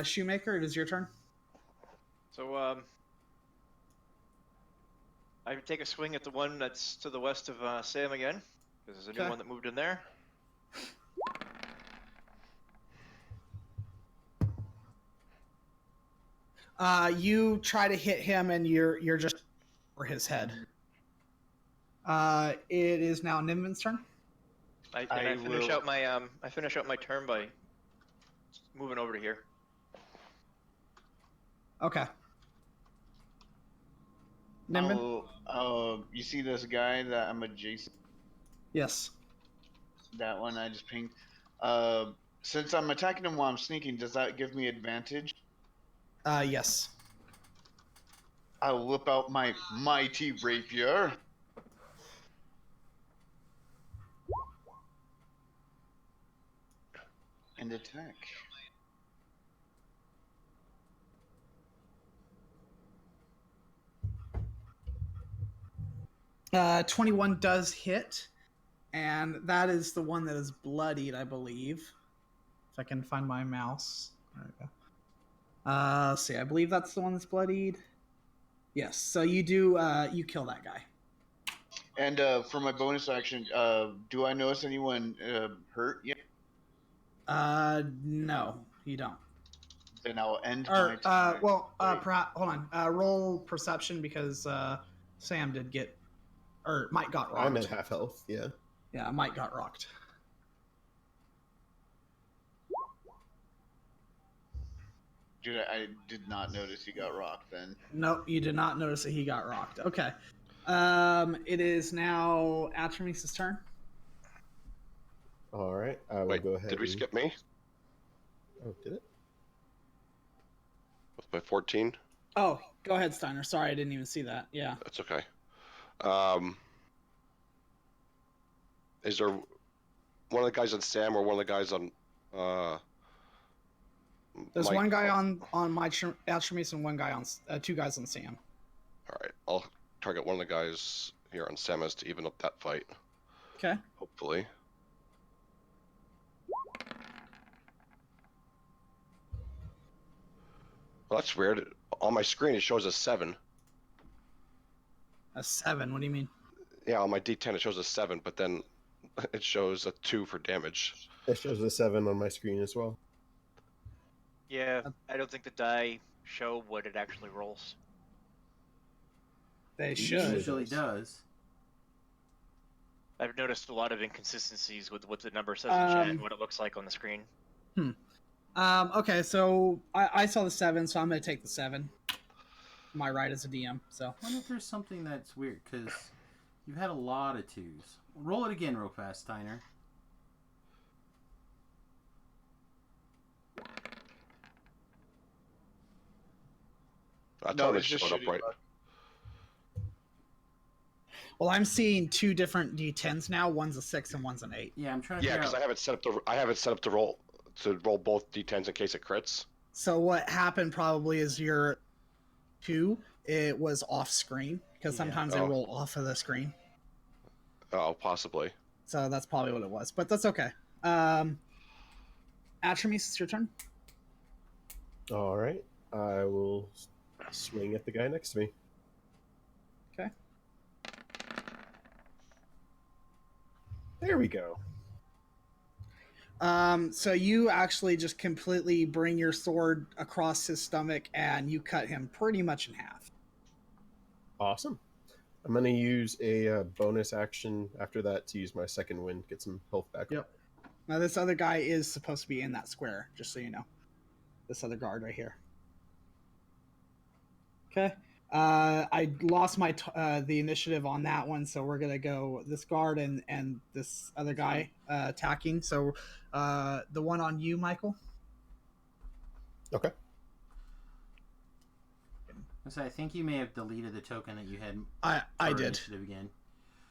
Shoemaker, it is your turn. So, I would take a swing at the one that's to the west of Sam again, because there's a new one that moved in there. You try to hit him, and you're just over his head. It is now Nimvin's turn. I finish out my turn by moving over to here. Okay. Nimbin? You see this guy that I'm adjacent? Yes. That one I just pinged. Since I'm attacking him while I'm sneaking, does that give me advantage? Yes. I'll whip out my mighty rapier. And attack. Uh, 21 does hit, and that is the one that is bloodied, I believe. If I can find my mouse. There we go. Let's see, I believe that's the one that's bloodied. Yes, so you do, you kill that guy. And for my bonus action, do I notice anyone hurt yet? No, you don't. Then I'll end Or, my turn. perhaps, hold on. Roll perception because Sam did get, or Mike got rocked. I'm at half health, yeah. Yeah, Mike got rocked. Dude, I did not notice he got rocked then. Nope, you did not notice that he got rocked. Okay. It is now Atramis' turn. All right, I will Wait, go ahead. did we skip me Oh, did it? with my 14? Oh, go ahead, Steiner. Sorry, I didn't even see that. Yeah. That's okay. Is there one of the guys on Sam or one of the guys on There's Mike? one guy on my Atramis and one guy on 2 guys on Sam. All right, I'll target one of the guys here on Samus to even up that fight. Okay. Hopefully. Well, that's weird. On my screen, it shows a 7. A 7. What do you mean? Yeah, on my D10, it shows a 7, but then it shows a 2 for damage. It shows a 7 on my screen as well. Yeah, I don't think the die show what it actually rolls. They It should. usually does. I've noticed a lot of inconsistencies with what the number says in chat and what it looks like on the screen. Okay, so I saw the 7, so I'm going to take the 7. My right as a DM. So I wonder if there's something that's weird, because you've had a lot of 2s. Roll it again real fast, Steiner. I No, thought it it's just showed up shitty right. luck. well, I'm seeing 2 different D10s now. One's a 6 and one's an 8. Yeah, I'm trying to Yeah, figure because out. I have it set up to roll both D10s in case it crits. So what happened probably is your 2, it was off screen because Yeah. sometimes they Oh. roll off of the screen. Oh, possibly. So that's probably what it was, but that's okay. Atramis, it's your turn. All right. I will swing at the guy next to me. Okay. There we go. So you actually just completely bring your sword across his stomach and you cut him pretty much in half. Awesome. I'm going to use a bonus action after that to use my second wind, get some health back. Yep. Now this other guy is supposed to be in that square, just so you know. This other guard right here. Okay. I lost my the initiative on that one, so we're gonna go this guard and this other guy attacking. So the one on you, Michael. Okay. I think you may have deleted the token that you had. I for did. initiative again.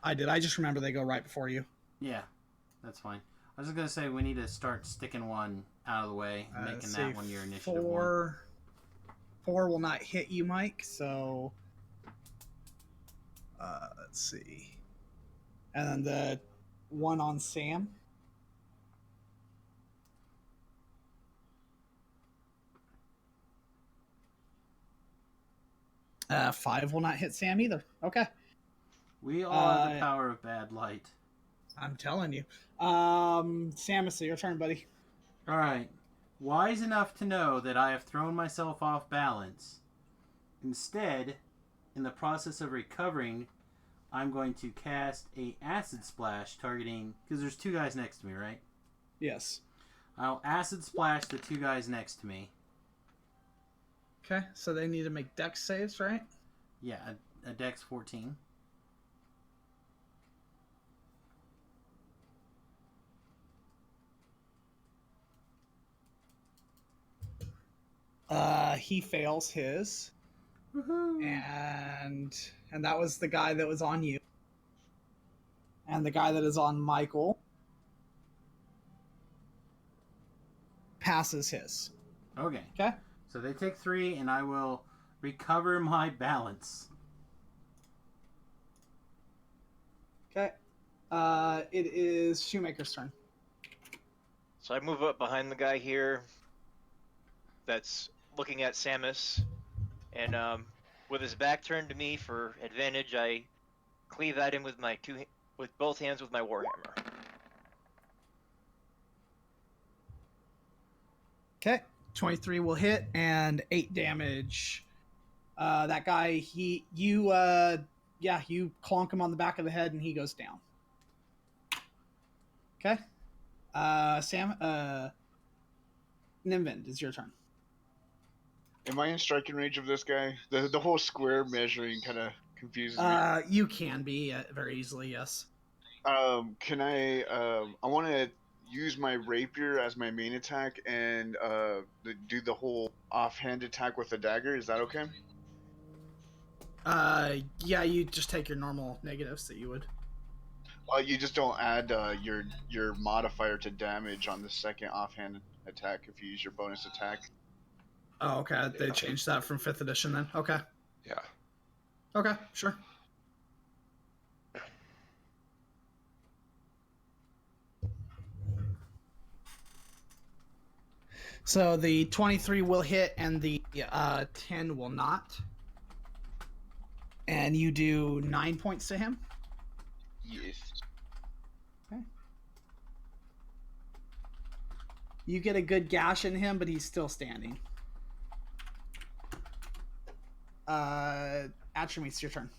I did. I just remember they go right before you. Yeah, that's fine. I was just gonna say we need to start sticking one out of the way, and making that one your initiative one. 4 will not hit you, Mike. So let's see. And then the one on Sam. 5 will not hit Sam either. Okay. We all have the power of bad light. I'm telling you. Samus, your turn, buddy. All right. Wise enough to know that I have thrown myself off balance. Instead, in the process of recovering, I'm going to cast a acid splash targeting, because there's 2 guys next to me, right? Yes. I'll acid splash the 2 guys next to me. Okay, so they need to make dex saves, right? Yeah, a dex 14. He fails his. Woohoo! And that was the guy that was on you. And the guy that is on Michael passes his. Okay. Okay? So they take 3, and I will recover my balance. Okay. It is Shoemaker's turn. So I move up behind the guy here that's looking at Samus, and with his back turned to me for advantage, I cleave at him with with both hands with my warhammer. Okay. 23 will hit and 8 damage. That guy, you clonk him on the back of the head and he goes down. Okay. Sam, Nimvind, it's your turn. Am I in striking range of this guy? The whole square measuring kind of confuses me. You can be very easily, yes. Can I? I want to use my rapier as my main attack and do the whole offhand attack with a dagger. Is that okay? Yeah, you just take your normal negatives that you would. You just don't add your modifier to damage on the second offhand attack if you use your bonus attack. Oh, okay. They changed that from 5th edition then. Okay. Yeah. Okay, sure. So the 23 will hit and the 10 will not. And you do 9 points to him. Yes. Okay. You get a good gash in him, but he's still standing. Atramis, it's your turn.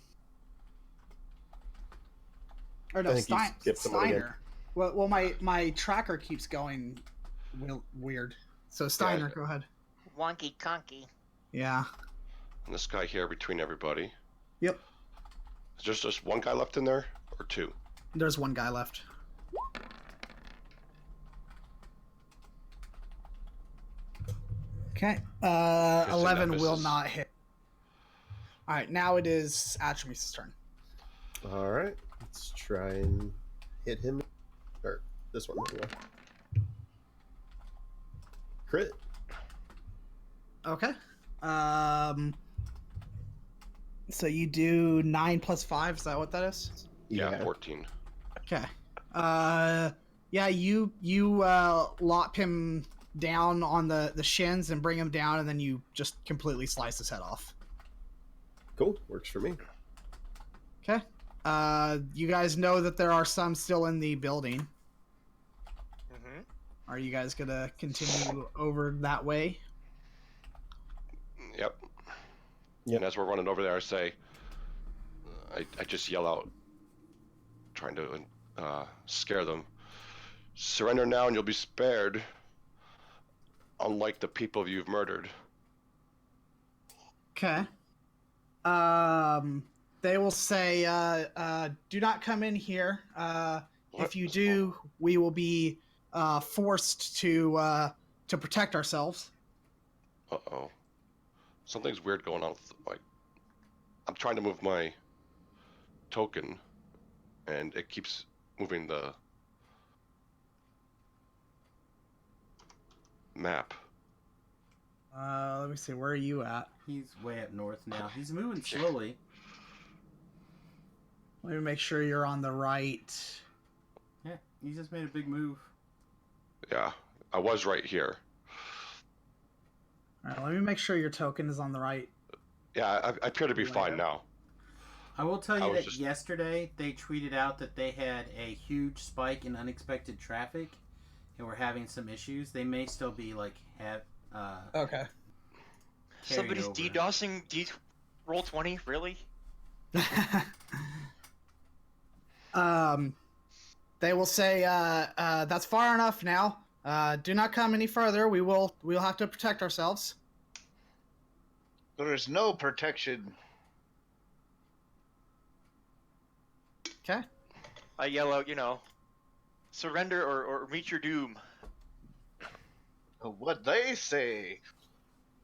Or no, I think you skipped someone again. Steiner. Well, my tracker keeps going weird. So Steiner, Yeah. go ahead. Wonky conky. Yeah. And this guy here between everybody. Yep. Is there just one guy left in there, or two? There's one guy left. Okay. 11 will Nemesis. not hit. All right, now it is Atramis' turn. All right, let's try and hit him. Or this one. Anyway. Crit. Okay. So you do 9 plus 5. Is that what that is? Yeah, 14. Okay. Yeah, you lop him down on the shins and bring him down, and then you just completely slice his head off. Cool, works for me. Okay. You guys know that there are some still in the building. Mm-hmm. Are you guys gonna continue over that way? Yep. Yep. And as we're running over there, I say, I just yell out, trying to scare them. Surrender now and you'll be spared, unlike the people you've murdered. Okay. They will say, do not come in here. If you do, we will be forced to protect ourselves. Uh-oh. Something's weird going on with, like, I'm trying to move my token, and it keeps moving the map. Let me see, where are you at? He's way up north now. He's moving slowly. Let me make sure you're on the right. Yeah, he just made a big move. Yeah, I was right here. All right, let me make sure your token is on the right. Yeah, I appear to be fine now. I will tell I you was that just- yesterday they tweeted out that they had a huge spike in unexpected traffic and were having some issues. They may still be like Okay. Somebody's over. DDoSing roll 20, really? They will say, that's far enough now. Do not come any further. We'll have to protect ourselves. There is no protection. Okay. I yell out, surrender or meet your doom. What they say.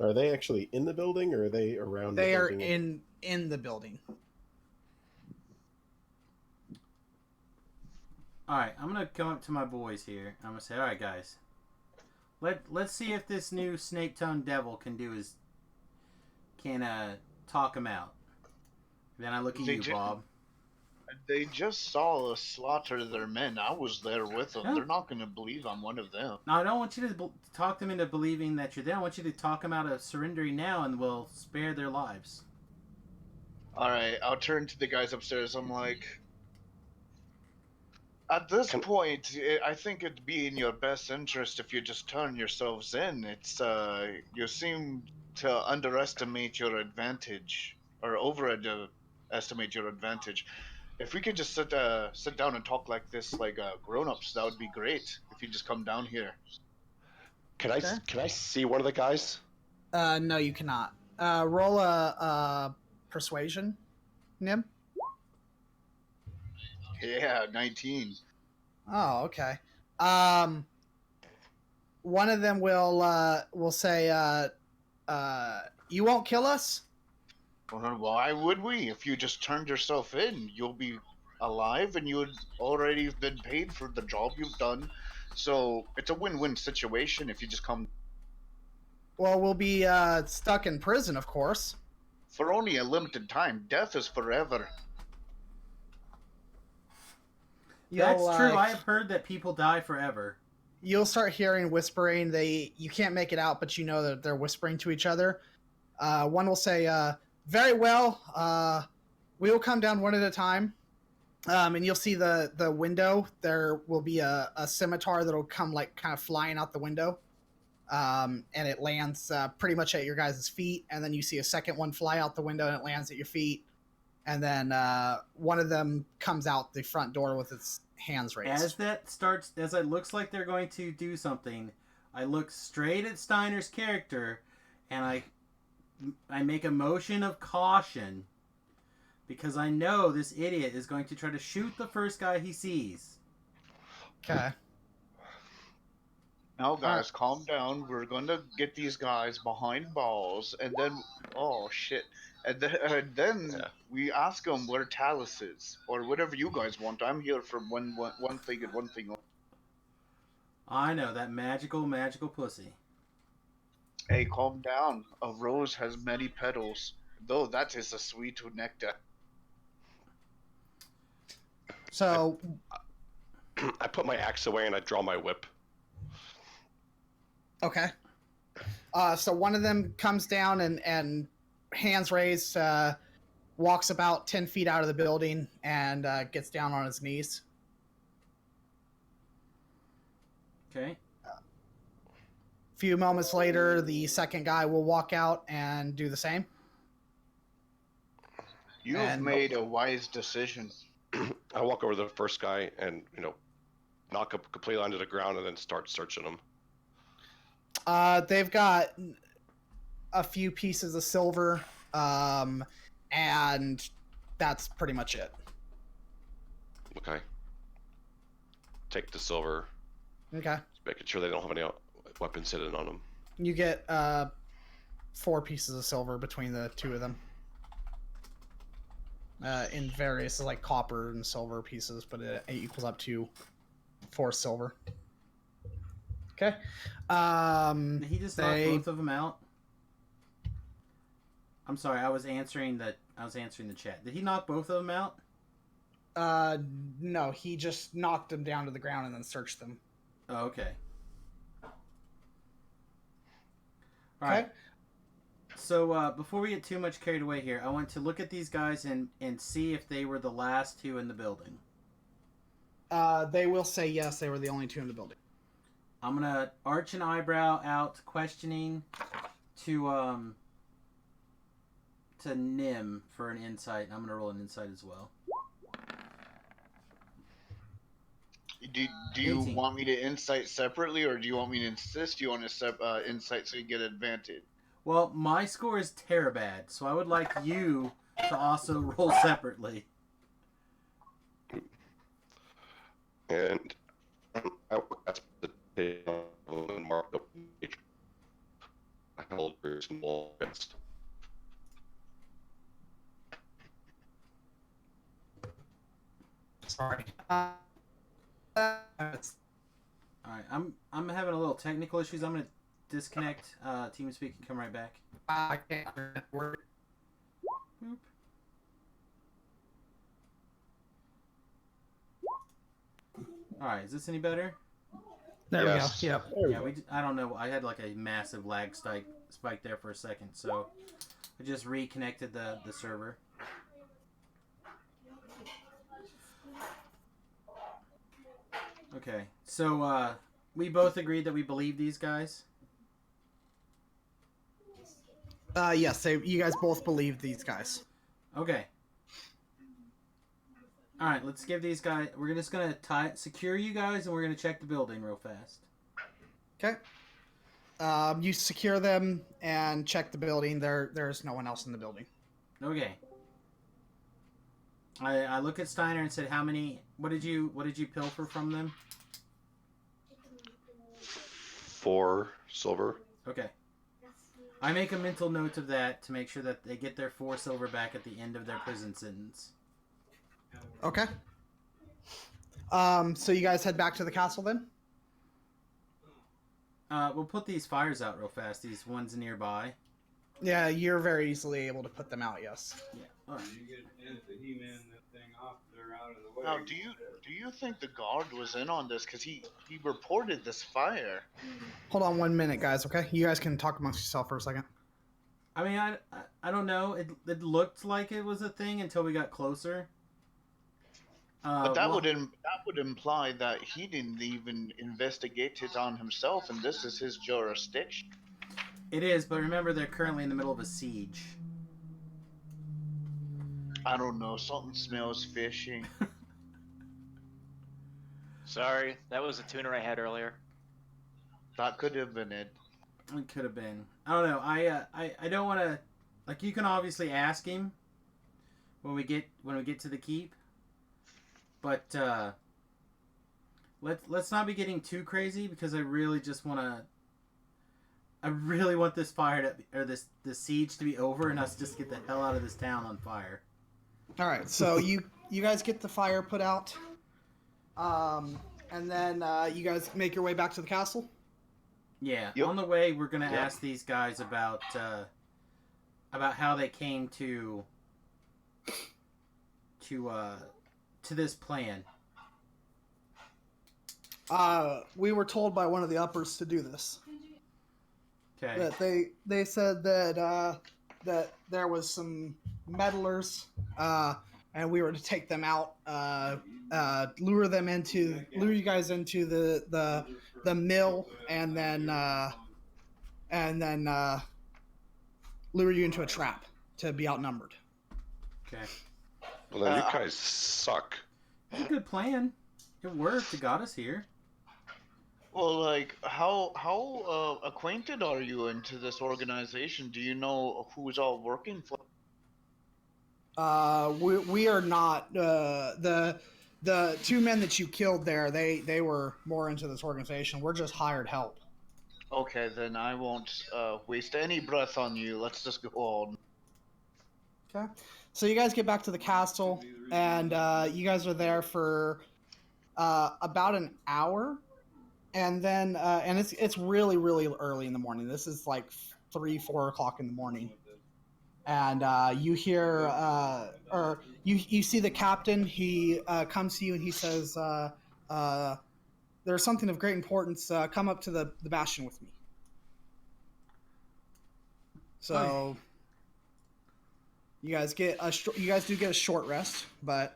Are they actually in the building, or are they around They the are building? in the building. All right, I'm gonna come up to my boys here. I'm gonna say, all right, guys, let's see if this new snake-tongued devil can talk him out. Then I look at you, Bob. They just saw us slaughter their men. I was there with them. Yeah. They're not going to believe I'm one of them. No, I don't want you to talk them into believing that you're there. I want you to talk them out of surrendering now, and we'll spare their lives. All right, I'll turn to the guys upstairs. I'm like, at this point, I think it'd be in your best interest if you just turn yourselves in. It's you seem to underestimate your advantage, or overestimate your advantage. If we could just sit down and talk like this, like grown-ups, that would be great. If you just come down here. Can I see one of the guys? No, you cannot. Roll a persuasion, Nim. Yeah, 19. Oh, okay. One of them will say, "You won't kill us." Well, why would we? If you just turned yourself in, you'll be alive and you would already have been paid for the job you've done. So it's a win-win situation if you just come. Well, we'll be stuck in prison, of course. For only a limited time. Death is forever. That's true. I have heard that people die forever. you'll start hearing whispering. You can't make it out, but you know that they're whispering to each other. One will say, "Very well. We will come down one at a time." And you'll see the window. There will be a scimitar that'll come like kind of flying out the window. And it lands pretty much at your guys' feet. And then you see a second one fly out the window and it lands at your feet. And then one of them comes out the front door with its hands raised. As it looks like they're going to do something, I look straight at Steiner's character, and I make a motion of caution, because I know this idiot is going to try to shoot the first guy he sees. Okay. Now, guys, calm down. We're gonna get these guys behind balls, and then, oh shit, and then we ask them where Talus is, or whatever you guys want. I'm here for one thing and one thing only. I know, that magical pussy. Hey, calm down. A rose has many petals, though that is a sweet nectar. So I put my axe away and I draw my whip. okay. So one of them comes down and hands raised, walks about 10 feet out of the building and gets down on his knees. Okay. A few moments later, the second guy will walk out and do the same. You've made a wise decision. I walk over to the first guy and, knock him completely onto the ground and then start searching him. They've got a few pieces of silver, and that's pretty much it. Okay. Take the silver. Okay. Making sure they don't have any weapons hidden on them. You get 4 pieces of silver between the two of them. In various like copper and silver pieces, but it equals up to 4 silver. Okay. Did he just knock both of them out? I'm sorry, I was answering the chat. Did he knock both of them out? No, he just knocked them down to the ground and then searched them. Oh, okay. All right. So before we get too much carried away here, I want to look at these guys and see if they were the last 2 in the building. They will say yes, they were the only 2 in the building. I'm gonna arch an eyebrow out, questioning to Nim for an insight. I'm gonna roll an insight as well. Do you want me to insight separately, or do you want me to insist you on a insight so you get advantage? Well, my score is Terabad, so I would like you to also roll separately. And I that's the table and mark up I held for small bits. Sorry. Alright, I'm having a little technical issues. I'm gonna disconnect TeamSpeak and come right back. I can't work. Boop. Alright, is this any better? There Yes. we go. Yeah, I don't know. I had like a massive lag spike there for a second, so I just reconnected the server. Okay, so we both agreed that we believe these guys. Yes, you guys both believe these guys. Okay. All right, let's give these guys. We're just gonna secure you guys, and we're gonna check the building real fast. Okay. You secure them and check the building. There's no one else in the building. Okay. I look at Steiner and said, "How many? What did you pilfer from them?" 4 silver. Okay. I make a mental note of that to make sure that they get their 4 silver back at the end of their prison sentence. Okay. So you guys head back to the castle then? We'll put these fires out real fast. These ones nearby. Yeah, you're very easily able to put them out. Yes. Yeah. All right. You get into He-Man that thing Now, do you think the guard was in on this? Because he reported this fire. Hold on 1 minute, guys. Okay, you guys can talk amongst yourself for a second. I mean, I don't know. It looked like it was a thing until we got closer. But that would imply that he didn't even investigate it on himself, and this is his jurisdiction. It is, but remember they're currently in the middle of a siege. I don't know. Something smells fishy. Sorry, that was the tuner I had earlier. That could have been it. It could have been. I don't know. I don't want to. Like, you can obviously ask him when we get to the keep, but let's not be getting too crazy because I really just want to. I really want this fire to, or this siege to be over and us just get the hell out of this town on fire. All right, so you guys get the fire put out, and then you guys make your way back to the castle. Yeah. Yep. On the way, we're gonna ask these guys about how they came to this plan. We were told by one of the uppers to do this. Okay. That they said that that there was some meddlers, and we were to take them out, lure you guys into the mill, and then lure you into a trap to be outnumbered. Okay. Well, then you guys suck. It's a good plan. It worked. It got us here. Well, like, how acquainted are you into this organization? Do you know who's all working for? We are not. The two men that you killed there, they were more into this organization. We're just hired help. Okay, then I won't waste any breath on you. Let's just go on. Okay. So you guys get back to the castle, and you guys are there for about an hour, and then and it's really early in the morning. This is like 3-4 o'clock in the morning, and you hear or you see the captain. He comes to you and he says, "There's something of great importance. Come up to the bastion with me." So you guys do get a short rest, but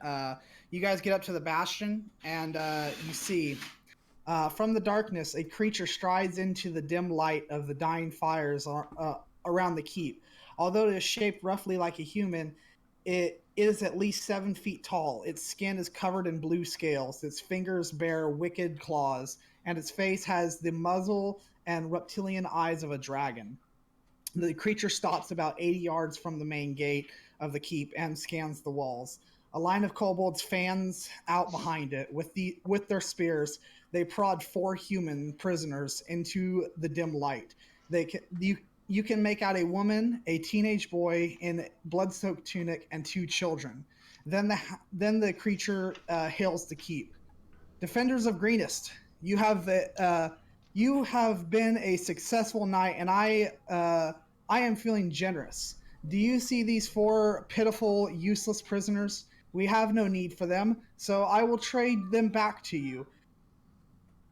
you guys get up to the bastion, and you see from the darkness a creature strides into the dim light of the dying fires around the keep. Although it is shaped roughly like a human, it is at least 7 feet tall. Its skin is covered in blue scales. Its fingers bear wicked claws, and its face has the muzzle and reptilian eyes of a dragon. The creature stops about 80 yards from the main gate of the keep and scans the walls. A line of kobolds fans out behind it. With their spears, they prod 4 human prisoners into the dim light. You can make out a woman, a teenage boy in blood-soaked tunic, and 2 children. Then the creature hails the keep. Defenders of Greenest, you have been a successful night, and I am feeling generous. Do you see these 4 pitiful, useless prisoners? We have no need for them, so I will trade them back to you.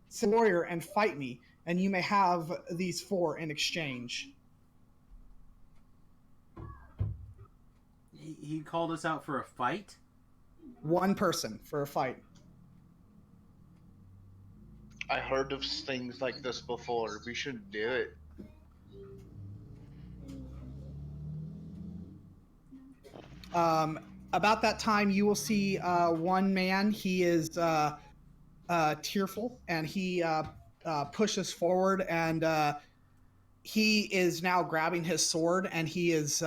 Sit warrior and fight me, and you may have these 4 in exchange. He called us out for a fight? 1 person for a fight. I heard of things like this before. We shouldn't do it. About that time, you will see 1 man. He is tearful, and he pushes forward, and he is now grabbing his sword, and he is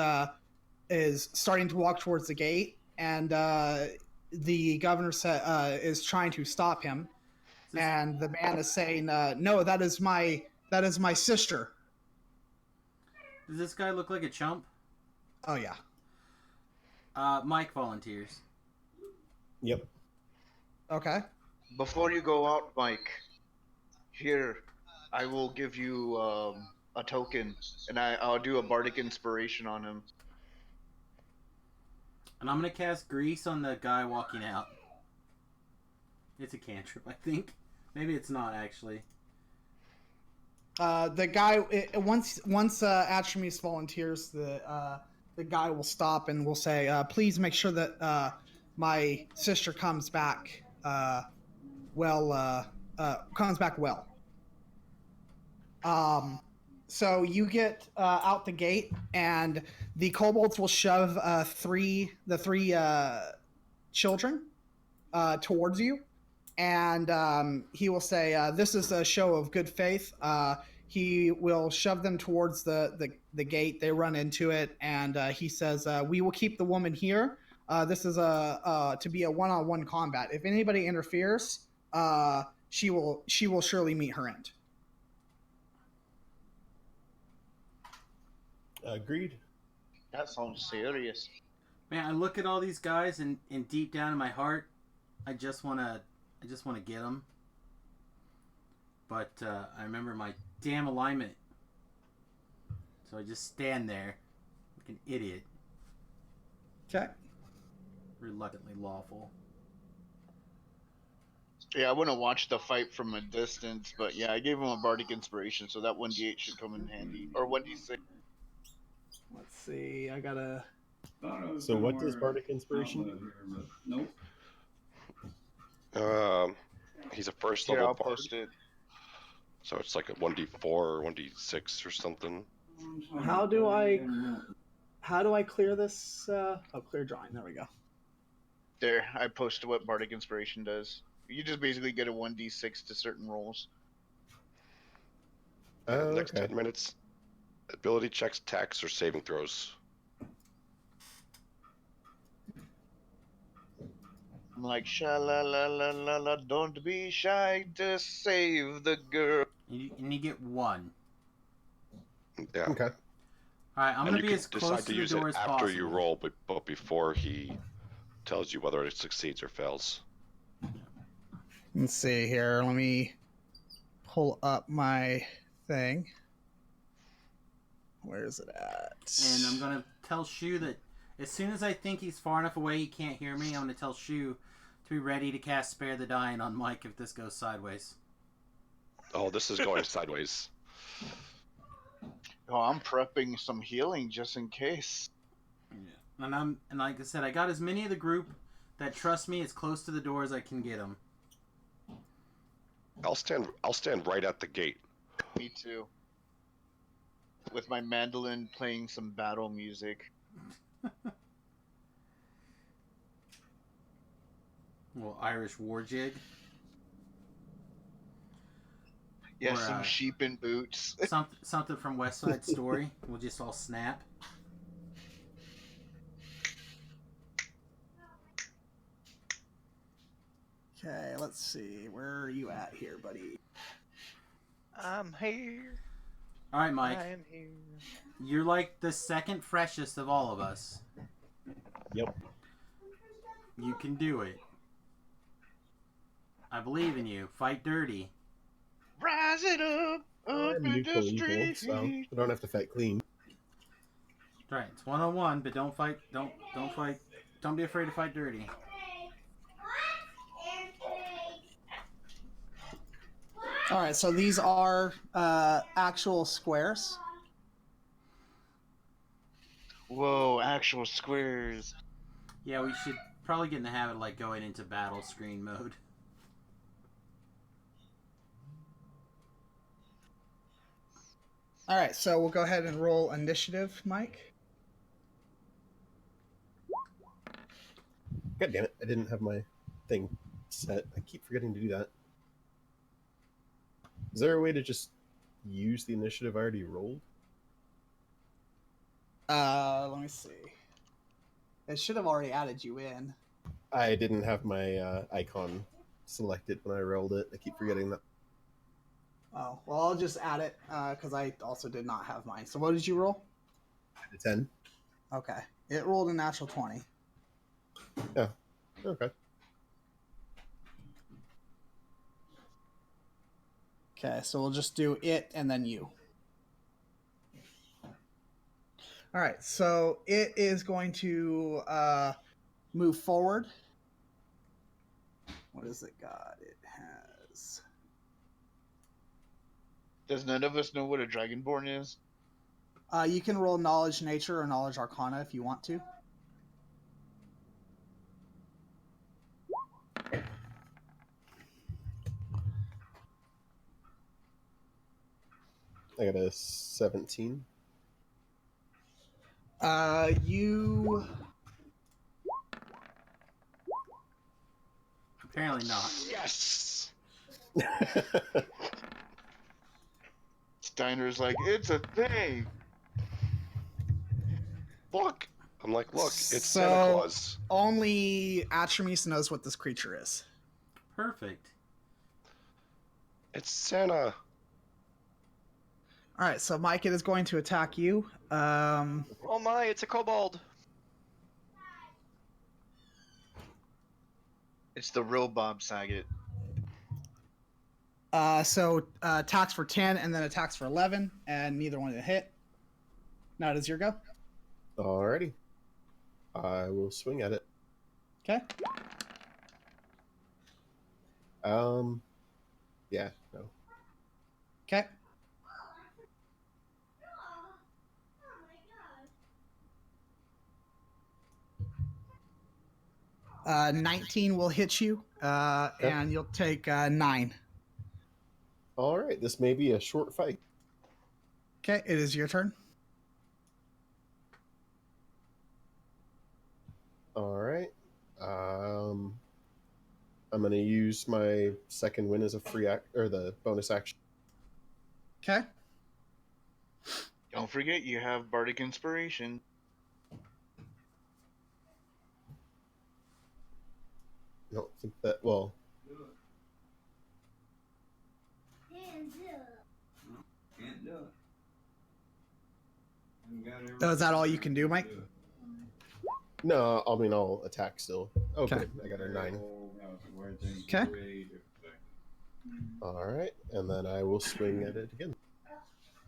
starting to walk towards the gate, and the governor is trying to stop him, and the man is saying, "No, that is my sister." Does this guy look like a chump? Oh yeah. Mike volunteers. Yep. Okay. Before you go out, Mike, here, I will give you a token, and I'll do a bardic inspiration on him. And I'm gonna cast Grease on the guy walking out. It's a cantrip, I think. Maybe it's not actually. The guy once Atramus volunteers, the guy will stop and will say, "Please make sure that my sister comes back comes back well." So you get out the gate, and the kobolds will shove the three children towards you, and he will say, "This is a show of good faith." He will shove them towards the gate. They run into it, and he says, "We will keep the woman here. This is to be a one-on-one combat. If anybody interferes, she will surely meet her end." Agreed. That sounds serious. Man, I look at all these guys, and deep down in my heart, I just wanna get them. But I remember my damn alignment, so I just stand there like an idiot. Okay. Reluctantly lawful. Yeah, I want to watch the fight from a distance, but yeah, I gave him a bardic inspiration, so that 1d8 should come in handy. Or 1d6. Let's see. I gotta. So what does bardic inspiration do? Nope. He's a first Here, level I'll bard, post it. so it's like a 1d4 or 1d6 or something. How do I clear this? Clear drawing. There we go. There, I posted what bardic inspiration does. You just basically get a 1d6 to certain rolls. Next 10 minutes, ability checks, attacks, or saving throws. I'm like, sha la la la la la, don't be shy to save the girl. And you get one. Yeah. Okay. All right, I'm And gonna you be can as close decide to to the use door it as after possible. you roll, but before he tells you whether it succeeds or fails. Let's see here. Let me pull up my thing. Where is it at? And I'm gonna tell Shu that as soon as I think he's far enough away he can't hear me, I'm gonna tell Shu to be ready to cast Spare the Dying on Mike if this goes sideways. Oh, this is going sideways. Oh, I'm prepping some healing just in case. Yeah. And like I said, I got as many of the group that trust me as close to the door as I can get them. I'll stand right at the gate. Me too. With my mandolin playing some battle music. Little Irish war jig. Yeah, Or, some sheep in boots. Something from West Side Story. We'll just all snap. Okay, let's see. Where are you at here, buddy? I'm here. All right, Mike. I am here. You're like the second freshest of all of us. Yep. You can do it. I believe in you. Fight dirty. Rise it up I'm in neutral the evil, street. so I don't have to fight clean. Right, it's 1-on-1, but don't fight. Don't fight. Don't be afraid to fight dirty. All right, so these are actual squares. Whoa, actual squares. Yeah, we should probably get in the habit of like going into battle screen mode. All right, so we'll go ahead and roll initiative, Mike. God damn it! I didn't have my thing set. I keep forgetting to do that. Is there a way to just use the initiative I already rolled? Let me see. It should have already added you in. I didn't have my icon selected when I rolled it. I keep forgetting that. Oh, well, I'll just add it because I also did not have mine. So what did you roll? A 10. Okay. It rolled a natural 20. Yeah. Okay. Okay, so we'll just do it and then you. All right, so it is going to move forward. What has it got? It has... Does none of us know what a Dragonborn is? You can roll Knowledge Nature or Knowledge Arcana if you want to. I got a 17. You... Apparently not. Yes. Steiner's like, it's a thing. Look. I'm like, look, it's So- Santa Claus. Only Atramis knows what this creature is. Perfect. It's Santa. All right, so Mike, it is going to attack you. Oh my, it's a kobold. It's the real Bob Saget. So attacks for 10 and then attacks for 11, and neither one to hit. Now does your go? Alrighty. I will swing at it. Okay. Yeah, no. Okay. Uh, 19 will hit you, and you'll take 9. Alright, this may be a short fight. Okay, it is your turn. Alright. I'm gonna use my second win as a free or the bonus action. Okay. Don't forget, you have Bardic Inspiration. I don't think that, well, Can't do it. Oh, is that all you can do, Mike? no, I mean, I'll attack still. Okay, Okay. I got a 9. Okay. Alright, and then I will swing at it again.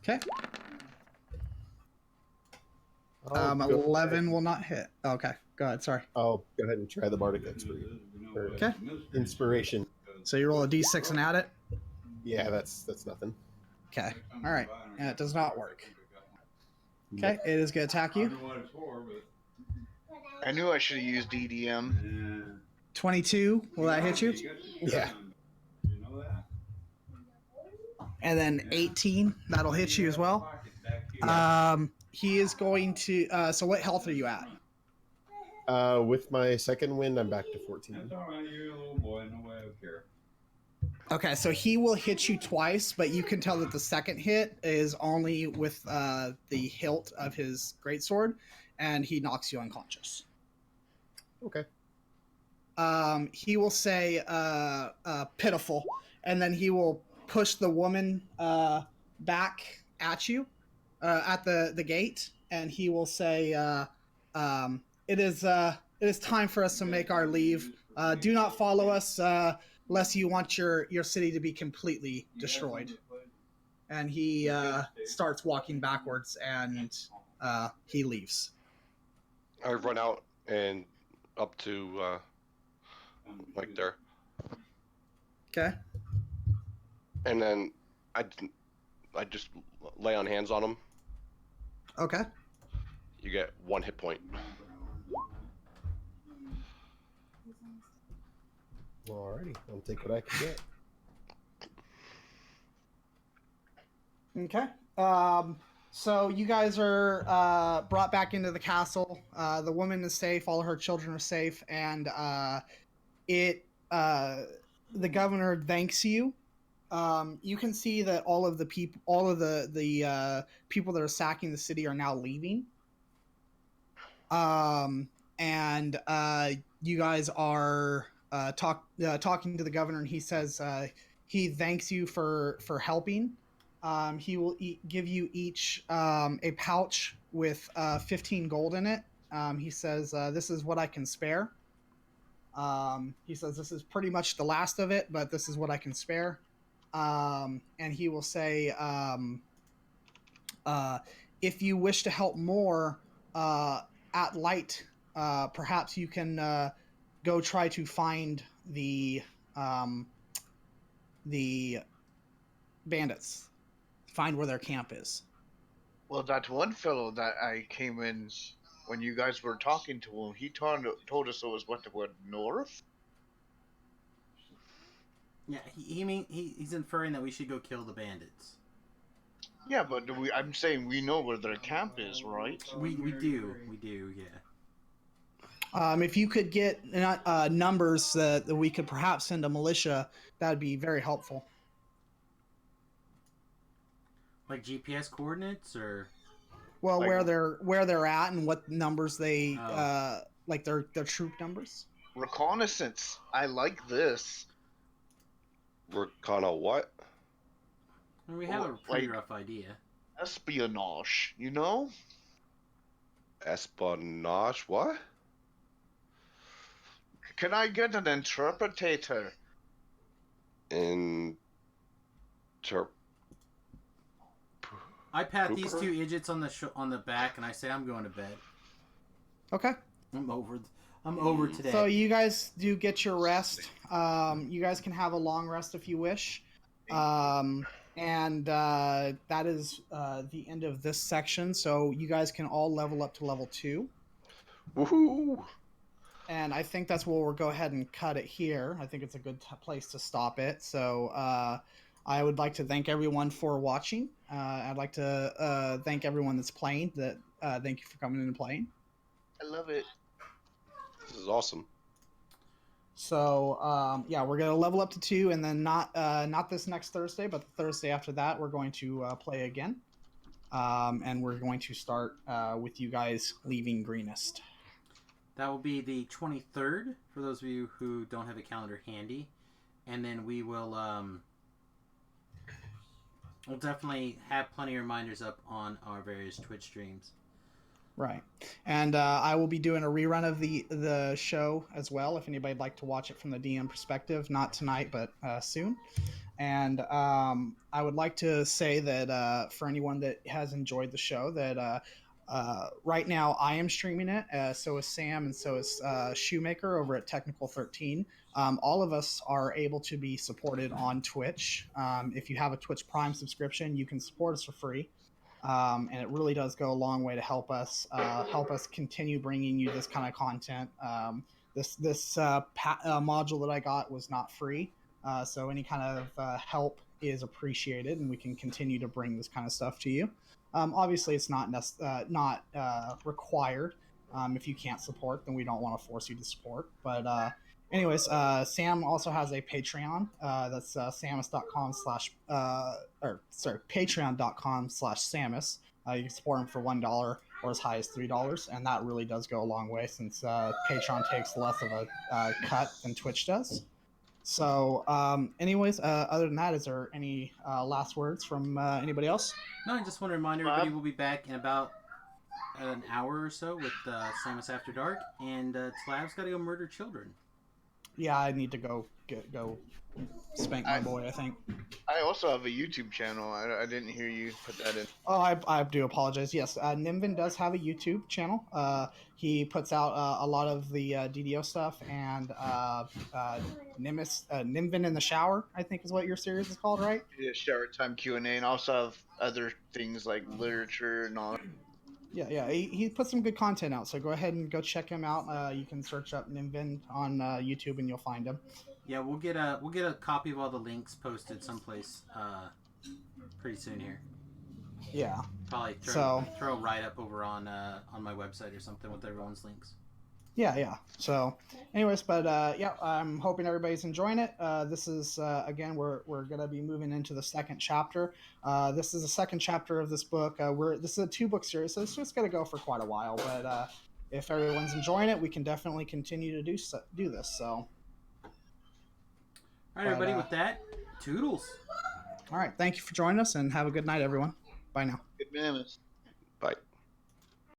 Okay. I'll go 11 ahead- will not hit. Okay, go ahead. Sorry. I'll go ahead and try the Bardic Okay. Inspiration. So you roll a d6 and add it. Yeah, that's nothing. Okay. All right. And it does not work. Okay. It is going to attack you. I knew I should have used DDM. 22. Will that hit you? Yeah. And then 18. That'll hit you as well. He is going to. So what health are you at? With my second win, I'm back to 14. That's all right, you're a little boy, no way I care. Okay, so he will hit you twice, but you can tell that the second hit is only with the hilt of his greatsword, and he knocks you unconscious. Okay. He will say pitiful, and then he will push the woman back at you at the gate, and he will say it is time for us to make our leave. Do not follow us unless you want your city to be completely destroyed. And he starts walking backwards, and he leaves. I run out and up to like there, Okay. and then I just lay on hands on him. Okay. You get 1 hit point. Alrighty, I'll take what I can get. Okay. So you guys are brought back into the castle. The woman is safe. All her children are safe, and the governor thanks you. You can see that all of the people that are sacking the city are now leaving. And you guys are talking to the governor, and he says he thanks you for helping. He will give you each a pouch with 15 gold in it. He says this is what I can spare. He says this is pretty much the last of it, but this is what I can spare. And he will say if you wish to help more, at light perhaps you can go try to find the bandits, find where their camp is. Well, that one fellow that I came in when you guys were talking to him, he told us it was what north. Yeah, he's inferring that we should go kill the bandits. Yeah, but I'm saying we know where their camp is, right? We do, yeah. If you could get numbers that we could perhaps send a militia, that would be very helpful. Like GPS coordinates, or Well, Like- where they're at and what numbers they Oh. like their troop numbers. Reconnaissance. I like this. We're kind of what? we have a pretty Like- rough idea. Espionage, you know? Espionage? What? Can I get an interpreter? I pat these Trooper? 2 idiots on the back, and I say, "I'm going to bed. Okay. I'm over today." So you guys do get your rest. You guys can have a long rest if you wish. And that is the end of this section. So you guys can all level up to level 2. Woohoo! And I think that's where we'll go ahead and cut it here. I think it's a good place to stop it. So I would like to thank everyone for watching. I'd like to thank everyone that's playing. Thank you for coming in and playing. I love it. This is awesome. So yeah, we're gonna level up to 2, and then not this next Thursday, but the Thursday after that, we're going to play again, and we're going to start with you guys leaving Greenest. That will be the 23rd for those of you who don't have a calendar handy, and then we will we'll definitely have plenty of reminders up on our various Twitch streams. Right, and I will be doing a rerun of the show as well. If anybody'd like to watch it from the DM perspective, not tonight, but soon. And I would like to say that for anyone that has enjoyed the show, that right now I am streaming it. So is Sam, and so is Shoemaker over at Technical 13. All of us are able to be supported on Twitch. If you have a Twitch Prime subscription, you can support us for free. And it really does go a long way to help us continue bringing you this kind of content. This module that I got was not free, so any kind of help is appreciated, and we can continue to bring this kind of stuff to you. Obviously, it's not required. If you can't support, then we don't want to force you to support. But anyways, Sam also has a Patreon. That's patreon.com/Samus. You can support him for $1 or as high as $3, and that really does go a long way, since Patreon takes less of a cut than Twitch does. So, anyways, other than that, is there any last words from anybody else? No, I just want to remind everybody we'll be back in about an hour or so with Samus After Dark, and Tlav's got to go murder children. Yeah, I need to go spank my boy, I think. I also have a YouTube channel. I didn't hear you put that in. Oh, I do apologize. Yes, Nimvin does have a YouTube channel. He puts out a lot of the DDO stuff, and Nimvin in the Shower, I think is what your series is called, right? Yeah, shower time Q&A, and also have other things like literature and all. Yeah. He puts some good content out, so go ahead and go check him out. You can search up Nimvin on YouTube, and you'll find him. Yeah, we'll get a copy of all the links posted someplace pretty soon here. Yeah. Probably throw a write up over on my website or something with everyone's links. Yeah. So, anyways, but yeah, I'm hoping everybody's enjoying it. This is again, we're gonna be moving into the second chapter. This is the second chapter of this book. This is a 2-book series, so it's just gonna go for quite a while. But if everyone's enjoying it, we can definitely continue to do this. So. All right, everybody. With that, toodles. All right. Thank you for joining us, and have a good night, everyone. Bye now. Good mammoth. Bye.